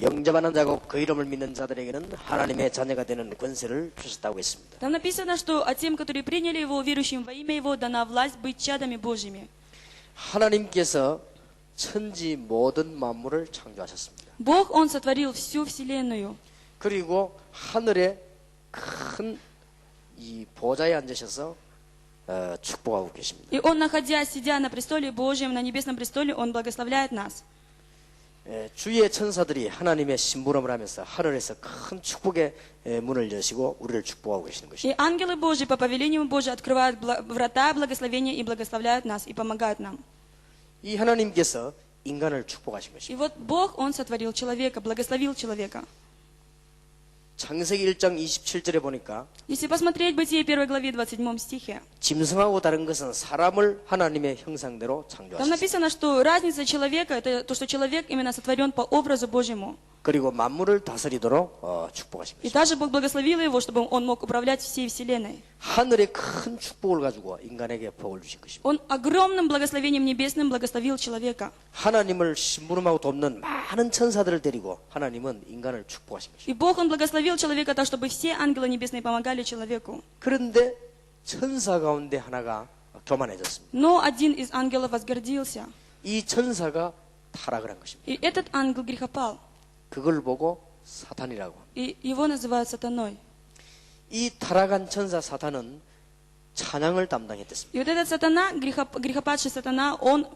영접하는 자고 그 이름을 믿는 자들에게는 하나님의 자녀가 되는 권세를 주셨다고 했습니다. Там написано, что о тем, которые приняли Его, верующим во имя Его, дана власть быть чадами Божьими. 하나님께서 천지 모든 만물을 창조하셨습니다. Бог, Он сотворил всю вселенную. 그리고 하늘에 큰 이 보좌에 앉으셔서 축복하고 계십니다. И Он, находясь, сидя на престоле Божьем, на небесном престоле, Он благословляет нас. 주의 천사들이 하나님의 심부름을 하면서 하늘에서 큰 축복의 문을 여시고 우리를 축복하고 계시는 И 것입니다. ангелы Божьи по повелению Божьему открывают врата благословения и благословляют нас, и помогают нам. 이 하나님께서 인간을 축복하신 И 것입니다. вот Бог, Он сотворил человека, благословил человека. 창세기 1장 27절에 보니까 Если посмотреть Бытие 1 главе 27 стихе, 짐승하고 다른 것은 사람을 하나님의 형상대로 там 창조하셨습니다. написано, что разница человека, это то, что человек именно сотворен по образу Божьему. 그리고 만물을 다스리도록 축복하신 И 것입니다. также Бог благословил его, чтобы он мог управлять всей вселенной. 하늘의 큰 축복을 가지고 인간에게 복을 주신 것입니다. Он огромным благословением небесным благословил человека. 하나님을 심부름하고 돕는 많은 천사들을 데리고 하나님은 인간을 축복하신 것입니다. И Бог, Он благословил человека так, чтобы все ангелы небесные помогали человеку. 그런데 천사 가운데 하나가 교만해졌습니다. Но один из ангелов возгордился. 이 천사가 타락을 한 것입니다. И этот ангел грехопал. 그걸 보고 사탄이라고 합니다. И его называют сатаной. 이 타락한 천사 사탄은 찬양을 담당했습니다. И вот этот сатана, грехопадший сатана, он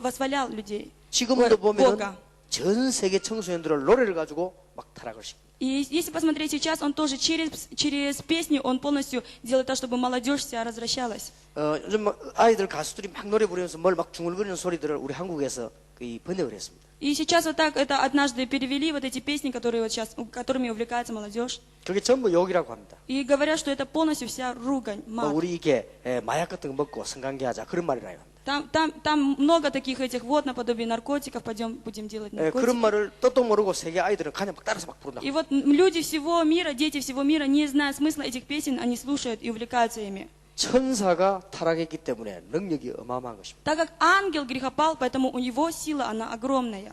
восхвалял людей. 지금도 보면 Бога. 전 세계 청소년들을 노래를 가지고 막 타락을 시킵니다. И если посмотреть сейчас, он тоже через песню, он полностью делает так, чтобы молодежь вся развращалась. 요즘 아이들 가수들이 막 노래 부르면서 뭘 막 중얼거리는 소리들을 우리 한국에서 번역을 했습니다. И сейчас вот так, это однажды перевели вот эти песни, которые вот сейчас, которыми увлекается молодежь. 그게 전부 욕이라고 합니다. И говорят, что это полностью вся ругань, мат. 우리 이게 마약 같은 거 먹고 성관계하자 그런 말이라고 합니다. Там много таких этих вот наподобие наркотиков, пойдем будем делать 그런 наркотики. 말을 뜻도 모르고 세계 아이들은 그냥 막 따라서 막 부른다. И вот люди всего мира, дети всего мира, не зная смысла этих песен, они слушают и увлекаются ими. 천사가 타락했기 때문에 능력이 어마어마한 것입니다. Так как ангел грехопал, поэтому у него сила, она огромная.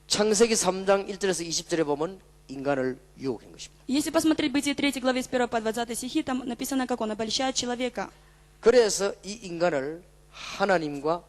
창세기 3장 1절에서 20절에 보면 인간을 유혹한 것입니다. Если посмотреть Бытие 3 главе с 1 по 20 стихи, там написано, как он обольщает человека. 그래서 이 인간을 하나님과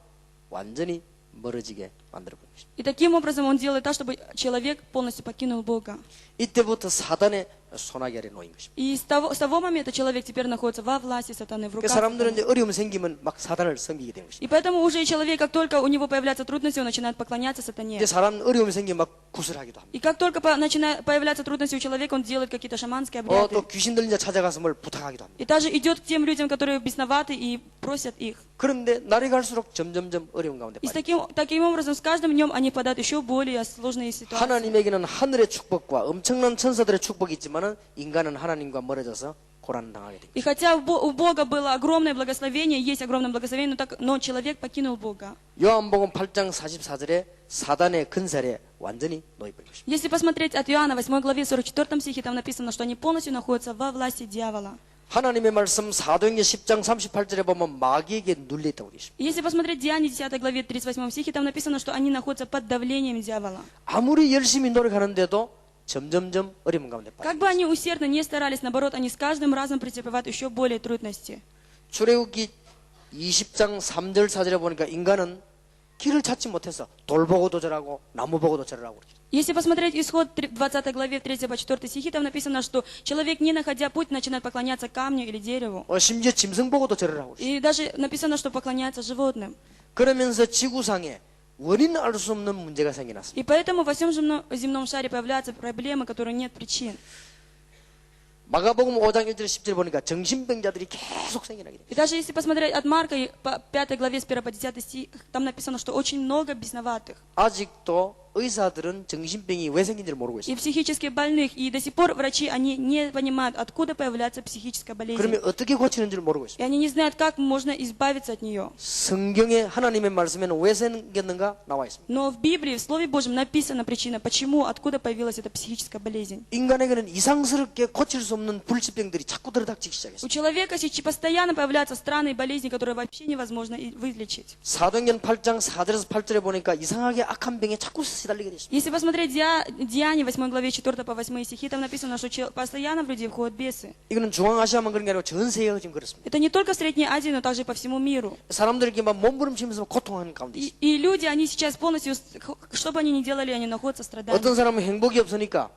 완전히 멀어지게 만들어 본 것입니다. И таким образом он делает так, чтобы человек полностью покинул Бога. 이때부터 사단의 손아귀 아래 놓인 것입니다. И с того момента человек теперь находится во власти сатаны, в 그 руках 사람들은 сатаны. 이제 어려움 생기면 막 사단을 섬기게 되는 것입니다. И поэтому уже человек, как только у него появляются трудности, он начинает поклоняться сатане. 이제 사람 어려움이 생기면 막 구슬하기도 합니다. И как только начинают появляться трудности у человека, он делает какие-то шаманские обряды. 또 귀신 들린 자 찾아가서 뭘 부탁하기도 합니다. И также идет к тем людям, которые бесноваты, и просят их. 그런데 날이 갈수록 점점점 어려운 가운데 И 빠집니다. таким образом, с каждым днем они попадают еще более сложные ситуации. 하나님에게는 하늘의 축복과 엄청난 천사들의 축복이 있지만은 인간은 하나님과 멀어져서 고난 당하게 됩니다. И хотя у Бога было огромное благословение, есть огромное благословение, но человек покинул Бога. 요한복음 8장 44절에 사단의 근살에 완전히 놓여버린 것입니다. Если посмотреть от Иоанна 8 главе 44 стихе, там написано, что они полностью находятся во власти дьявола. 하나님의 말씀 사도행전 10장 38절에 보면 마귀에게 눌려있다고 되어 있습니다. Если посмотреть Деяния 10 главе 38 стихе, там написано, что они находятся под давлением дьявола. 아무리 열심히 노력하는데도 점점점 어려운 가운데 빠집니다. Как бы они усердно не старались, наоборот, они с каждым разом претерпевают еще более трудности. 출애굽기 20장 3절 4절에 보니까 인간은 길을 찾지 못해서 돌 보고도 절하고 나무 보고도 절하고 그렇죠. Если посмотреть исход 20 главе 3 по 4 стихи, там написано, что человек, не находя путь, начинает поклоняться камню или дереву. 심지어 짐승 보고도 절을 하고 그렇죠. И даже написано, что поклоняется животным. 그러면서 지구상에 원인 알 수 없는 문제가 생겨났습니다. И поэтому во всем земном шаре появляются проблемы, которые нет причин. 마가복음 5장 1절 10절 보니까 정신병자들이 계속 생겨나게 됩니다. И даже если посмотреть от Марка, по 5 главе с 1 по 10 стих, там написано, что очень много бесноватых. 아직도 의사들은 정신병이 왜 생긴지를 모르고 И 있습니다. психически больных. И до сих пор врачи, они не понимают, откуда появляется психическая болезнь. 그러면 어떻게 고치는지를 모르고 И 있습니다. они не знают, как можно избавиться от нее. 성경에 하나님의 말씀에는 왜 생겼는가 나와 있습니다. Но в Библии, в Слове Божьем написана причина, почему, откуда появилась эта психическая болезнь. 인간에게는 이상스럽게 고칠 수 없는 불치병들이 자꾸 들어닥치기 У 시작했습니다. человека сейчас постоянно появляются странные болезни, которые вообще невозможно вылечить. 사도행전 8장 4절에서 8절에 보니까 이상하게 악한 병에 자꾸 시달리게 됐습니다. Если посмотреть Деяния 8 главе 4 по 8 стихи, там написано, что постоянно в людей входят бесы. 이거는 중앙아시아만 그런 게 아니고 전 세계가 지금 그렇습니다. Это не только в Средней Азии, но также по всему миру. 사람들이 이렇게 막 몸부림치면서 고통하는 가운데 있습니다. И люди, они сейчас полностью, что бы они ни делали, они находятся в страдании. 어떤 사람은 행복이 없으니까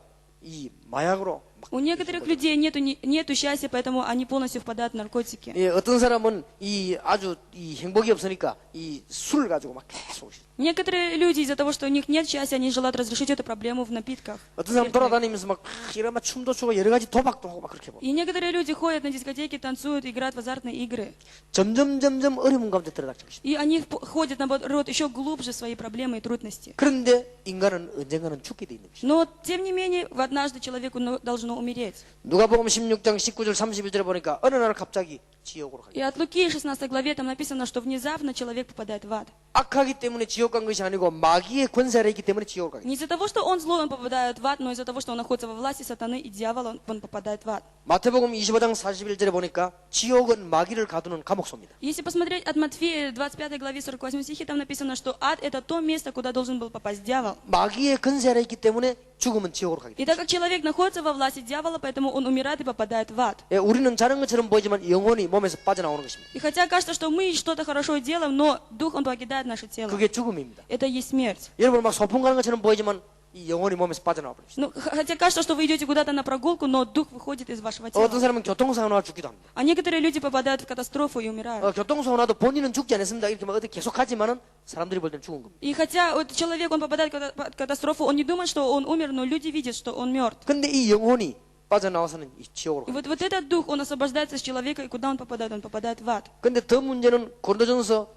이 마약으로 막 У некоторых людей нету счастья, поэтому они полностью впадают в наркотики. 예, 어떤 사람은 이 아주 이 행복이 없으니까 이 술을 가지고 막 계속 Некоторые люди из-за того, что у них нет счастья, они желают разрешить эту проблему в напитках. 어떤 사람 돌아다니면서 막 이런 막 춤도 추고 여러 가지 도박도 하고 막 그렇게 보. И некоторые люди ходят на дискотеки, танцуют, играют в азартные игры. 점점 어려운 가운데 들어닥치고 있습니다. И они ходят, наоборот, еще глубже в свои проблемы и трудности. 그런데 인간은 언젠가는 죽게 돼 있는 것이죠. Но, тем не менее, однажды человеку должно умереть. 누가복음 16장 19절 31절에 보니까 어느 날 갑자기 지옥으로 가게. И от Луки 16 главе там написано, что внезапно человек попадает в ад. 악하기 때문에 지옥 간 것이 아니고 마귀의 권세가 있기 때문에 지옥으로 가게. Не из-за того, что он злой, он попадает в ад, но из-за того, что он находится во власти сатаны и дьявола, он попадает в ад. 마태복음 25장 41절에 보니까 지옥은 마귀를 가두는 감옥소입니다. Если посмотреть от Матфея 25 главе 48 стихе, там написано, что ад это то место, куда должен был попасть дьявол. 마귀의 권세가 있기 때문에 죽으면 지옥으로 가게 И 됩니다. так как человек находится во власти дьявола, поэтому он умирает и попадает в ад. 예, 우리는 잘한 것처럼 보이지만 영혼이 몸에서 빠져나오는 것입니다. И хотя кажется, что мы что-то хорошо делаем, но дух, он покидает наше тело. 그게 죽음입니다. Это есть смерть. 여러분 막 소풍 가는 것처럼 보이지만 이 영혼이 몸에서 빠져나와 버립니다. Ну, хотя кажется, что вы идете куда-то на прогулку, но дух выходит из вашего 어떤 тела. 사람은 교통사고 나와 죽기도 합니다. А некоторые люди попадают в катастрофу и умирают. 교통사고 나도 본인은 죽지 않았습니다. 이렇게 막 어떻게 계속 하지만은 사람들이 볼 때는 죽은 겁니다. И хотя вот человек, он попадает в катастрофу, он не думает, что он умер, но люди видят, что он мертв. 근데 이 영혼이 빠져나와서는 이 지옥으로 И 갑니다. вот этот дух, он освобождается с человека, и куда он попадает? Он попадает в ад. 근데 더 문제는 고린도전서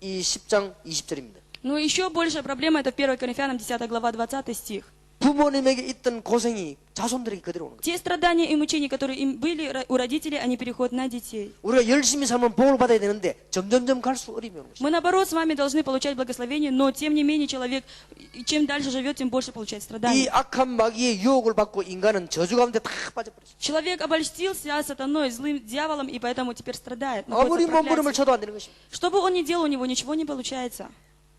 이 10장 20절입니다. Но еще большая проблема, это 1 Коринфянам 10 глава 20 стих. 부모님에게 있던 고생이 자손들에게 그대로 오는 거예요. Те страдания и мучения, которые им были у родителей, они переходят на детей. 우리가 열심히 살면 복을 받아야 되는데 점점점 갈수록 어려움이 오는 것이죠. Мы, наоборот, с вами должны получать благословение, но, тем не менее, человек, чем дальше живет, тем больше получает 이 страданий. 악한 마귀의 유혹을 받고 인간은 저주 가운데 다 빠져버렸어요. Человек обольстился сатаной, злым дьяволом, и поэтому теперь страдает. находится 아무리 в 몸부림을 проклятии. 쳐도 안 되는 것입니다. Что бы он ни делал, у него ничего не получается.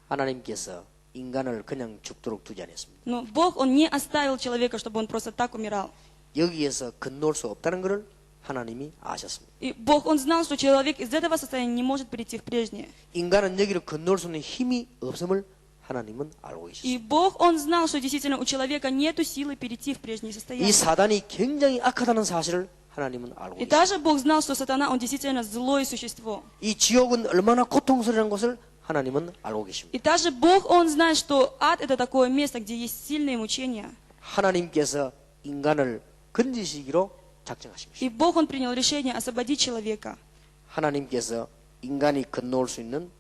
하나님께서 인간을 그냥 죽도록 두지 않았습니다. Но Бог, Он не оставил человека, чтобы он просто так умирал. 여기에서 건너올 수 없다는 것을 하나님이 아셨습니다. И Бог, Он знал, что человек из этого состояния не может перейти в прежнее. 인간은 여기를 건너올 수 있는 힘이 없음을 하나님은 알고 И 계셨습니다. Бог, Он знал, что действительно у человека нет силы перейти в прежнее 이 состояние. 사단이 굉장히 악하다는 사실을 하나님은 알고 И 계십니다. даже Бог знал, что сатана, он действительно злое существо. 이 지옥은 얼마나 고통스러운 것을 하나님은 알고 계십니다. И даже Бог, Он знает, что ад это такое место, где есть сильные мучения. 하나님께서 인간을 건지시기로 작정하신 것입니다. И Бог, Он принял решение освободить человека. 하나님께서 인간이 건너올 수 있는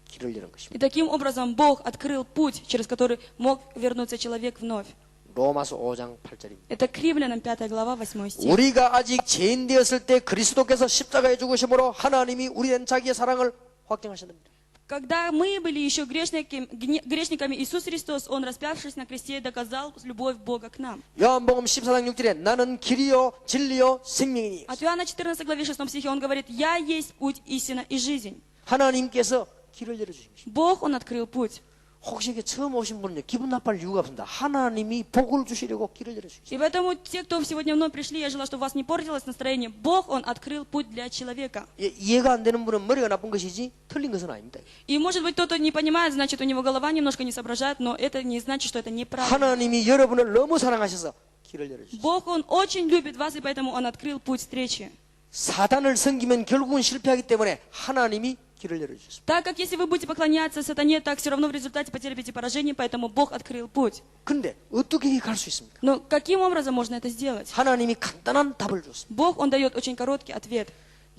길을 여는 것입니다. И таким образом Бог открыл путь, через который мог вернуться человек вновь. 로마서 5장 8절입니다. Это к Римлянам 5 глава 8 стих. 우리가 아직 죄인 되었을 때 그리스도께서 십자가에 죽으심으로 하나님이 우리에 대한 자기의 사랑을 확증하셨습니다. Когда мы были еще грешниками, Иисус Христос, Он, распявшись на кресте, доказал любовь Бога к нам. 요한복음 14장 6절에 나는 길이요 진리요 생명이니 От Иоанна 14 главе 6 стихе Он говорит: «Я есть путь, истина и жизнь». 하나님께서 길을 열어주신 것입니다. Бог, Он открыл путь. 혹시 이게 처음 오신 분은요 기분 나빠할 이유가 없습니다. 하나님이 복을 주시려고 길을 열어주신 И поэтому те, кто сегодня вновь пришли, я желаю, чтобы у вас не портилось настроение. Бог, Он открыл путь для человека. 이해가 안 되는 분은 머리가 나쁜 것이지 틀린 것은 아닙니다. И может быть кто-то не понимает, значит у него голова немножко не соображает, но это не значит, что это неправильно. 하나님이 여러분을 너무 사랑하셔서 길을 열어주신 Бог, Он очень любит вас, и поэтому Он открыл путь встречи. 사단을 섬기면 결국은 실패하기 때문에 하나님이 길을 열어주셨습니다. Так как если вы будете поклоняться сатане, так все равно в результате потерпите поражение, поэтому Бог открыл путь. 근데 어떻게 갈 수 있습니까? Но каким образом можно это сделать? 하나님이 간단한 답을 줬습니다. Бог, Он дает очень короткий ответ.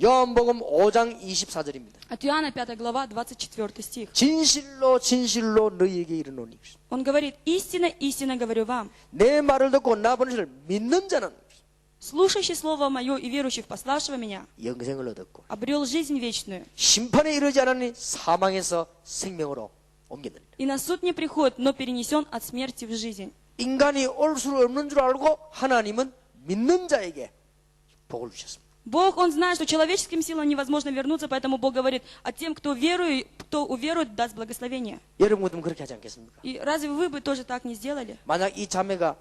요한복음 5장 24절입니다. От Иоанна 5 глава, 24 стих. 진실로 진실로 너희에게 이르노니 Он говорит, истинно, истинно говорю вам, 내 말을 듣고 나 보낸 이를 믿는 자는 слушающий слово мое и верующий в пославшего меня, 영생을 얻었고 обрел жизнь вечную. 심판에 이르지 않으니 사망에서 생명으로 옮겼느니라. И на суд не приходит, но перенесен от смерти в жизнь. 인간이 올 수 없는 줄 알고 하나님은 믿는 자에게 복을 주셨습니다. Бог, Он знает, что человеческим силам невозможно вернуться, поэтому Бог говорит, а тем, кто уверует, даст благословение. 여러분도 그렇게 하지 않겠습니까? И разве вы бы тоже так не сделали? 만약 이 자매가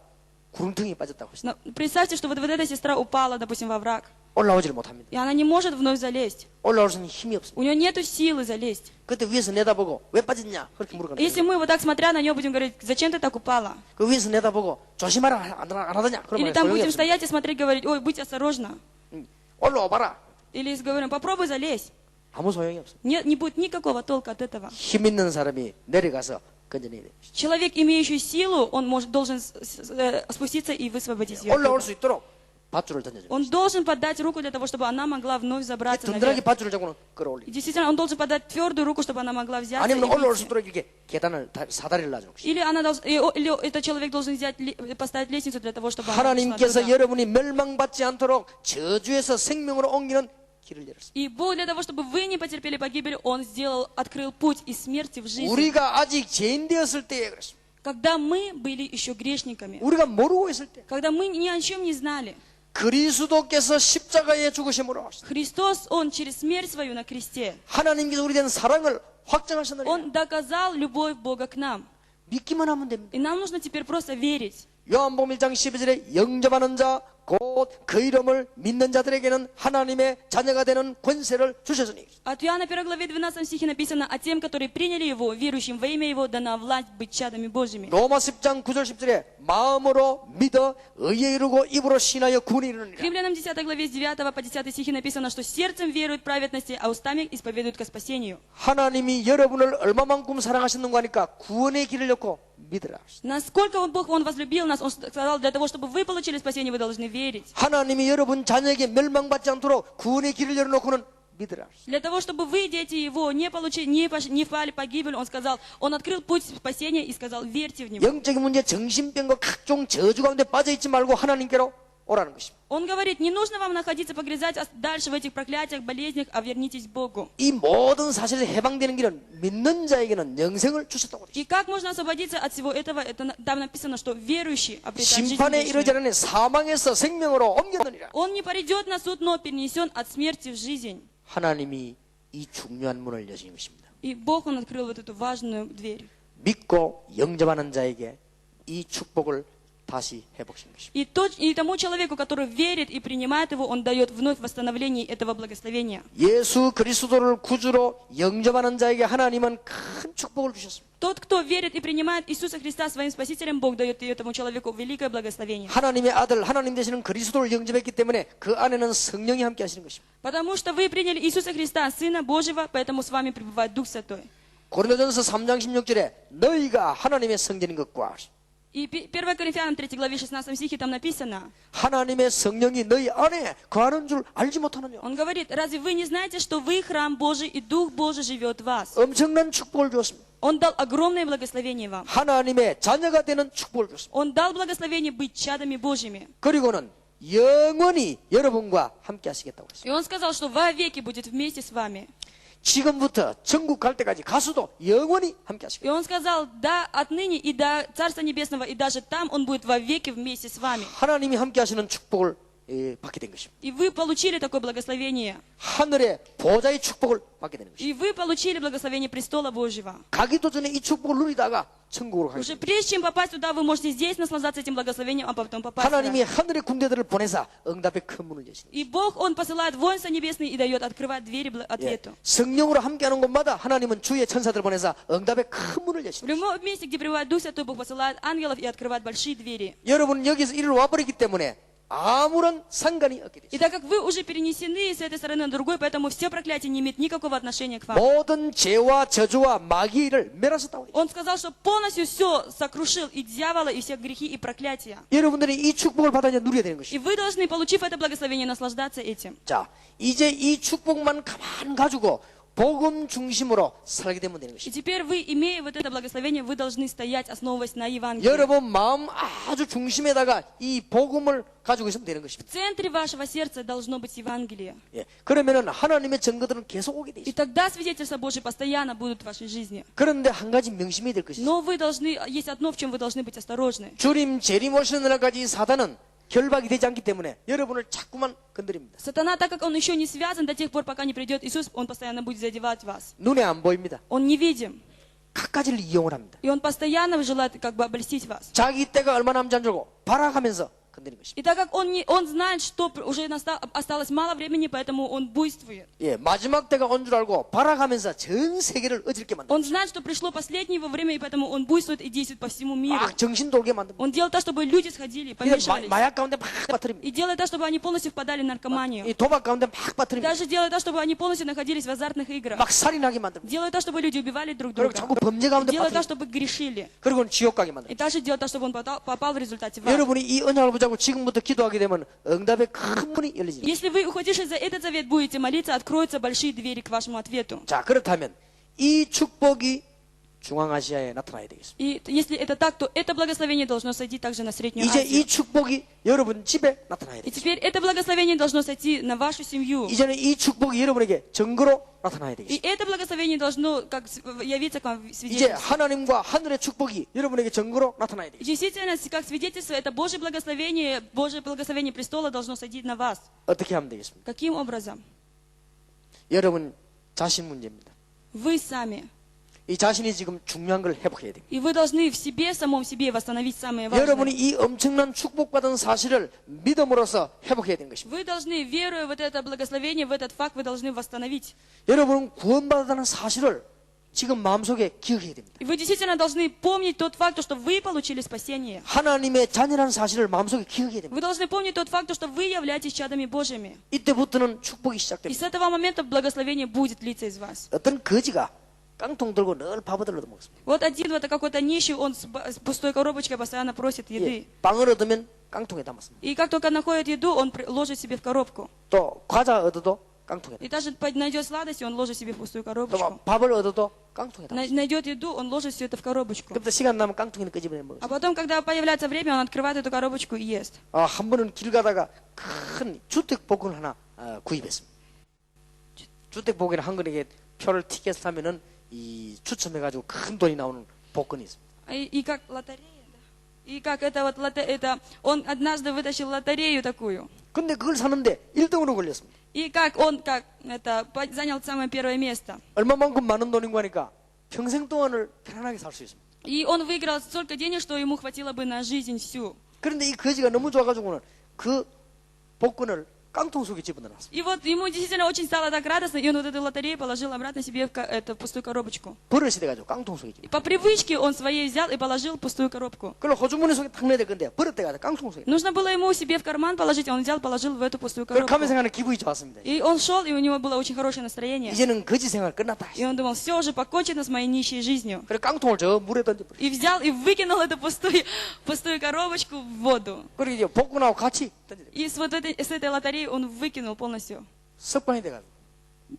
구름통에 빠졌다고 했습니다. Но представьте, что вот эта сестра упала, допустим, во враг, 올라오지를 못합니다. и она не может вновь залезть. 올라올 수는 힘이 없습니다. У нее нету силы залезть. 그때 위에서 내다보고 왜 빠졌냐 그렇게 물어가는 Если 거예요. мы вот так смотря на нее будем говорить, зачем ты так упала? 그 위에서 내다보고 조심하라 안 하더냐 Или 그러면 там 소용이 будем 없습니다. стоять и смотреть, говорить, ой, будь осторожна. 올라와봐라 Или говорим, попробуй залезь. 아무 소용이 없습니다. Не будет никакого толка от этого. 힘 있는 사람이 내려가서 건져내야 돼요. Человек, имеющий силу, он должен спуститься и высвободить ее. 올라올 수 있도록 밧줄을 던져줘요. Он должен подать руку для того, чтобы она могла вновь забраться 든든하게 наверх. 밧줄을 잡고는 И 끌어올리고 действительно, он должен подать твердую руку, чтобы она могла взяться и 아니면 올라올 수 выйти. 있도록 이렇게 계단을 사다리를 놔주는 것이죠. Или этот человек должен поставить лестницу для того, чтобы она пошла 하나님께서 туда. 여러분이 멸망받지 않도록 저주에서 생명으로 옮기는 길을 열었습니다. И Бог для того, чтобы вы не потерпели погибель, Он открыл путь из смерти в жизнь. 우리가 아직 죄인 되었을 때에 그랬습니다. Когда мы были еще грешниками, 우리가 모르고 있을 때 когда мы ни о чем не знали, 그리스도께서 십자가에 죽으심으로 Христос, Он через смерть свою на кресте, 하나님께서 우리에 대한 사랑을 확증하셨느니라. Он доказал любовь Бога к нам. 믿기만 하면 됩니다. И нам нужно теперь просто верить. 요한복음 1장 12절에 영접하는 자 곧 그 이름을 믿는 자들에게는 하나님의 자녀가 되는 권세를 주셨으니. От Иоанна 1 главе 12 стихе написано, а тем, которые приняли Его, верующим во имя Его, дана власть быть чадами Божьими. 로마 10장 9절 10절에 마음으로 믿어 의에 이르고 입으로 신하여 구원에 이르느니라. Римлянам 10 главе с 9 по 10 стихе написано, что сердцем веруют в праведности, а устами исповедуют ко спасению. 하나님이 여러분을 얼마만큼 사랑하셨는가 하니까 구원의 길을 엮고 믿으라. Насколько Бог, Он возлюбил нас, Он сказал, для того, чтобы вы получили спасение, вы должны верить. 하나님이 여러분 자녀에게 멸망받지 않도록 구원의 길을 열어놓고는 믿으라. Для того, чтобы вы, дети Его, не впали в погибель, Он сказал, Он открыл путь спасения и сказал, верьте в Него. 영적인 문제, 정신병과 각종 저주 가운데 빠져있지 말고 하나님께로 오라는 것입니다. Он говорит, не нужно вам находиться, погрязать дальше в этих проклятиях, болезнях, а вернитесь к Богу. 이 모든 사실에서 해방되는 길은 믿는 자에게는 영생을 주셨다고. И как можно освободиться от всего этого? Там написано, что верующий обретает жизнь 심판에 이르지 вечную. 않으니 사망에서 생명으로 옮겼느니라. Он не придет на суд, но перенесен от смерти в жизнь. 하나님이 이 중요한 문을 여신 것입니다. И Бог, Он открыл вот эту важную дверь. 믿고 영접하는 자에게 이 축복을 다시 회복신 것입니다. И тому человеку, который верит и принимает его, Он дает вновь восстановление этого благословения. 예수 그리스도를 구주로 영접하는 자에게 하나님은 큰 축복을 주셨습니다. Тот, кто верит и принимает Иисуса Христа своим Спасителем, Бог дает этому человеку великое благословение. 하나님의 아들, 하나님 되시는 그리스도를 영접했기 때문에 그 안에는 성령이 함께 하시는 것입니다. Потому что вы приняли Иисуса Христа, Сына Божьего, поэтому с вами пребывает Дух Святой. 고린도전서 3장 16절에 너희가 하나님의 성전인 것과 И 1 Коринфянам 3 главе 16 стихе там написано, 하나님의 성령이 너희 안에 거하는 줄 알지 못하느냐. Он говорит, разве вы не знаете, что вы храм Божий и Дух Божий живет в вас? 엄청난 축복을 주었습니다. Он дал огромное благословение вам. 하나님의 자녀가 되는 축복을 주었습니다. Он дал благословение быть чадами Божьими. 그리고는 영원히 여러분과 함께 하시겠다고 했습니다. И Он сказал, что вовеки будет вместе с вами. 지금부터 천국 갈 때까지 가서도 영원히 함께 하시겠다. И Он сказал, да, отныне и до Царства Небесного, и даже там Он будет вовеки вместе с вами. 하나님이 함께 하시는 축복을 받게 된 것입니다. И вы получили такое благословение. 하늘의 보좌의 축복을 받게 되는 것입니다. И вы получили благословение престола Божьего. 가기도 전에 이 축복을 누리다가 천국으로 가게 Уже 됩니다. прежде чем попасть туда, вы можете здесь наслаждаться этим благословением, а потом попасть туда. 하나님이 하늘의 군대들을 보내사 응답의 큰 문을 여시는 И Бог, Он посылает воинства небесные и дает открывать двери ответу. 성령으로 함께하는 곳마다 하나님은 주의 천사들 보내사 응답의 큰 문을 В 여시는 любом месте, где пребывает Дух Святой, Бог посылает ангелов и открывает большие двери. 여러분 여기서 이리로 와버리기 때문에 아무런 상관이 없게 И 되죠. так как вы уже перенесены с этой стороны на другой, поэтому все проклятия не имеют никакого отношения к вам. 모든 죄와 저주와 마귀를 멸하셨다고. Он сказал, что полностью все сокрушил, и дьявола, и все грехи, и проклятия. 여러분들이 이 축복을 받아 이제 누려야 되는 И 것이죠. вы должны, получив это благословение, наслаждаться этим. 자, 이제 이 축복만 가만 가지고 복음 중심으로 살게 되면 되는 И 것이죠. теперь вы, имея вот это благословение, вы должны стоять, основываясь на Евангелии. 여러분 마음 아주 중심에다가 이 복음을 가지고 있으면 되는 В 것입니다. центре вашего сердца должно быть Евангелие. 예. 그러면은 하나님의 증거들은 계속 오게 돼 И 있어요. тогда свидетельства Божьи постоянно будут в вашей жизни. 그런데 한 가지 명심해야 될 것이죠. Но вы должны, есть одно, в чем вы должны быть осторожны. 주님 재림 오시는 날까지 사단은 결박이 되지 않기 때문에 여러분을 자꾸만 건드립니다. Сатана, так как он еще не связан, до тех пор, пока не придет Иисус, он постоянно будет задевать вас. 눈에 안 보입니다. Он невидим. 갖가지를 이용을 합니다. И он постоянно желает как бы обольстить вас. 자기 때가 얼마 남지 않고 발악하면서 건드리는 것입니다. И так как он знает, что уже осталось мало времени, поэтому он буйствует. 예, 마지막 때가 온 줄 알고 발악하면서 전 세계를 어질게 만듭니다. Он знает, что пришло последнее его время, и поэтому он буйствует и действует по всему миру. 막 정신 돌게 만듭니다. Он делает так, чтобы люди сходили, 이제 помешались. 마약 가운데 막 빠뜨립니다. И делает так, чтобы они полностью впадали в наркоманию. 이 도박 가운데 막 빠뜨립니다. Даже делает так, чтобы они полностью находились в азартных играх. 막 살인하게 만듭니다. Делает так, чтобы люди убивали друг 그리고 друга. 자꾸 범죄 가운데 Делает так, 빠뜨립니다. чтобы грешили. 그리고는 지옥 가게 И 만듭니다. также делает так, чтобы он попал в результате в ад. 여러분이 이 언약을 붙잡고 지금부터 기도하게 되면 응답의 큰 문이 열리지. Если вы, ухватившись за этот завет, будете молиться, откроются большие двери к вашему ответу. 자, 그렇다면 이 축복이 중앙아시아에 나타나야 되겠습니다. И если это так, то это благословение должно сойти также на Среднюю 이제 이 Азию. 축복이 여러분 집에 나타나야 И 되겠습니다. теперь это благословение должно сойти на вашу семью. 이제는 이 축복이 여러분에게 증거로 나타나야 И 되겠습니다. это благословение должно как явиться к вам в 이제 свидетельство. 하나님과 하늘의 축복이 여러분에게 증거로 나타나야 되겠습니다. Действительно, как свидетельство, это Божье благословение престола должно сойти на вас. 어떻게 하면 되겠습니까? Каким образом? 여러분 자신 문제입니다. Вы сами. 이 자신이 지금 중요한 걸 회복해야 됩니다. И вы должны в себе, самом себе восстановить самое 여러분이 важное. 이 엄청난 축복받은 사실을 믿음으로써 회복해야 되는 것입니다. Вы должны, веруя в вот это благословение, в этот факт, вы должны восстановить. 여러분은 구원받았다는 사실을 지금 마음속에 기억해야 됩니다. И вы действительно должны помнить тот факт, что вы получили спасение. 하나님의 자녀라는 사실을 마음속에 기억해야 됩니다. Вы должны помнить тот факт, что вы являетесь чадами Божьими. 이때부터는 축복이 И 시작됩니다. с этого момента благословение будет литься из вас. 어떤 거지가 깡통 들고 늘 밥을 얻어 먹습니다. Вот один вот какой-то нищий, он с пустой коробочкой постоянно просит 예, еды. 빵을 얻으면 깡통에 담았습니다. И как только находит еду, он ложит себе в коробку. 또 과자 얻어도 깡통에 담습니다. И даже найдет сладости, он ложит себе в пустую 또 коробочку. 밥을 얻어도 깡통에 담습니다. Найдет еду, он ложит все это в коробочку. 그때 시간 나면 깡통에는 끄집어내 먹어요. А потом, когда появляется время, он открывает эту коробочку и ест. 한 번은 길 가다가 큰 주택 복권 하나 구입했습니다. 주택 복권 한 건에게 표를 티켓을 사면은 이 추첨해가지고 큰 돈이 나오는 복권이 있습니다. И как лотерея, да? И как это вот он однажды вытащил лотерею такую. 근데 그걸 사는데 1등으로 걸렸습니다. И как он занял самое первое место. 얼마만큼 많은 돈인가 하니까 평생 동안을 편안하게 살 수 있습니다. И он выиграл столько денег, что ему хватило бы на жизнь всю. 그런데 이 거지가 너무 좋아가지고는 그 복권을 깡통 속에 집어넣었습니다. И вот ему действительно очень стало так радостно, и он вот эту лотерею положил обратно себе в пустую коробочку. 버릇이 돼가지고 깡통 속에 И 집어. по привычке он своей взял и положил в пустую коробку. 그걸 호주머니 속에 탁 넣어야 될 건데 버릇 돼가지고 깡통 속에. Нужно было ему себе в карман положить, а он взял, положил в эту пустую 그걸 коробку. 가면 생각하는 기분이 좋았습니다. И он шел, и у него было очень хорошее настроение. 이제는 거지 생활 끝났다. И он думал, все уже покончено с моей нищей жизнью. 그래 깡통을 저 물에 던져버려. И взял и выкинул эту пустую коробочку в воду. 그리고 이제 복권하고 같이 던져요. И с этой лотереи он выкинул полностью. 습관이 돼가지고.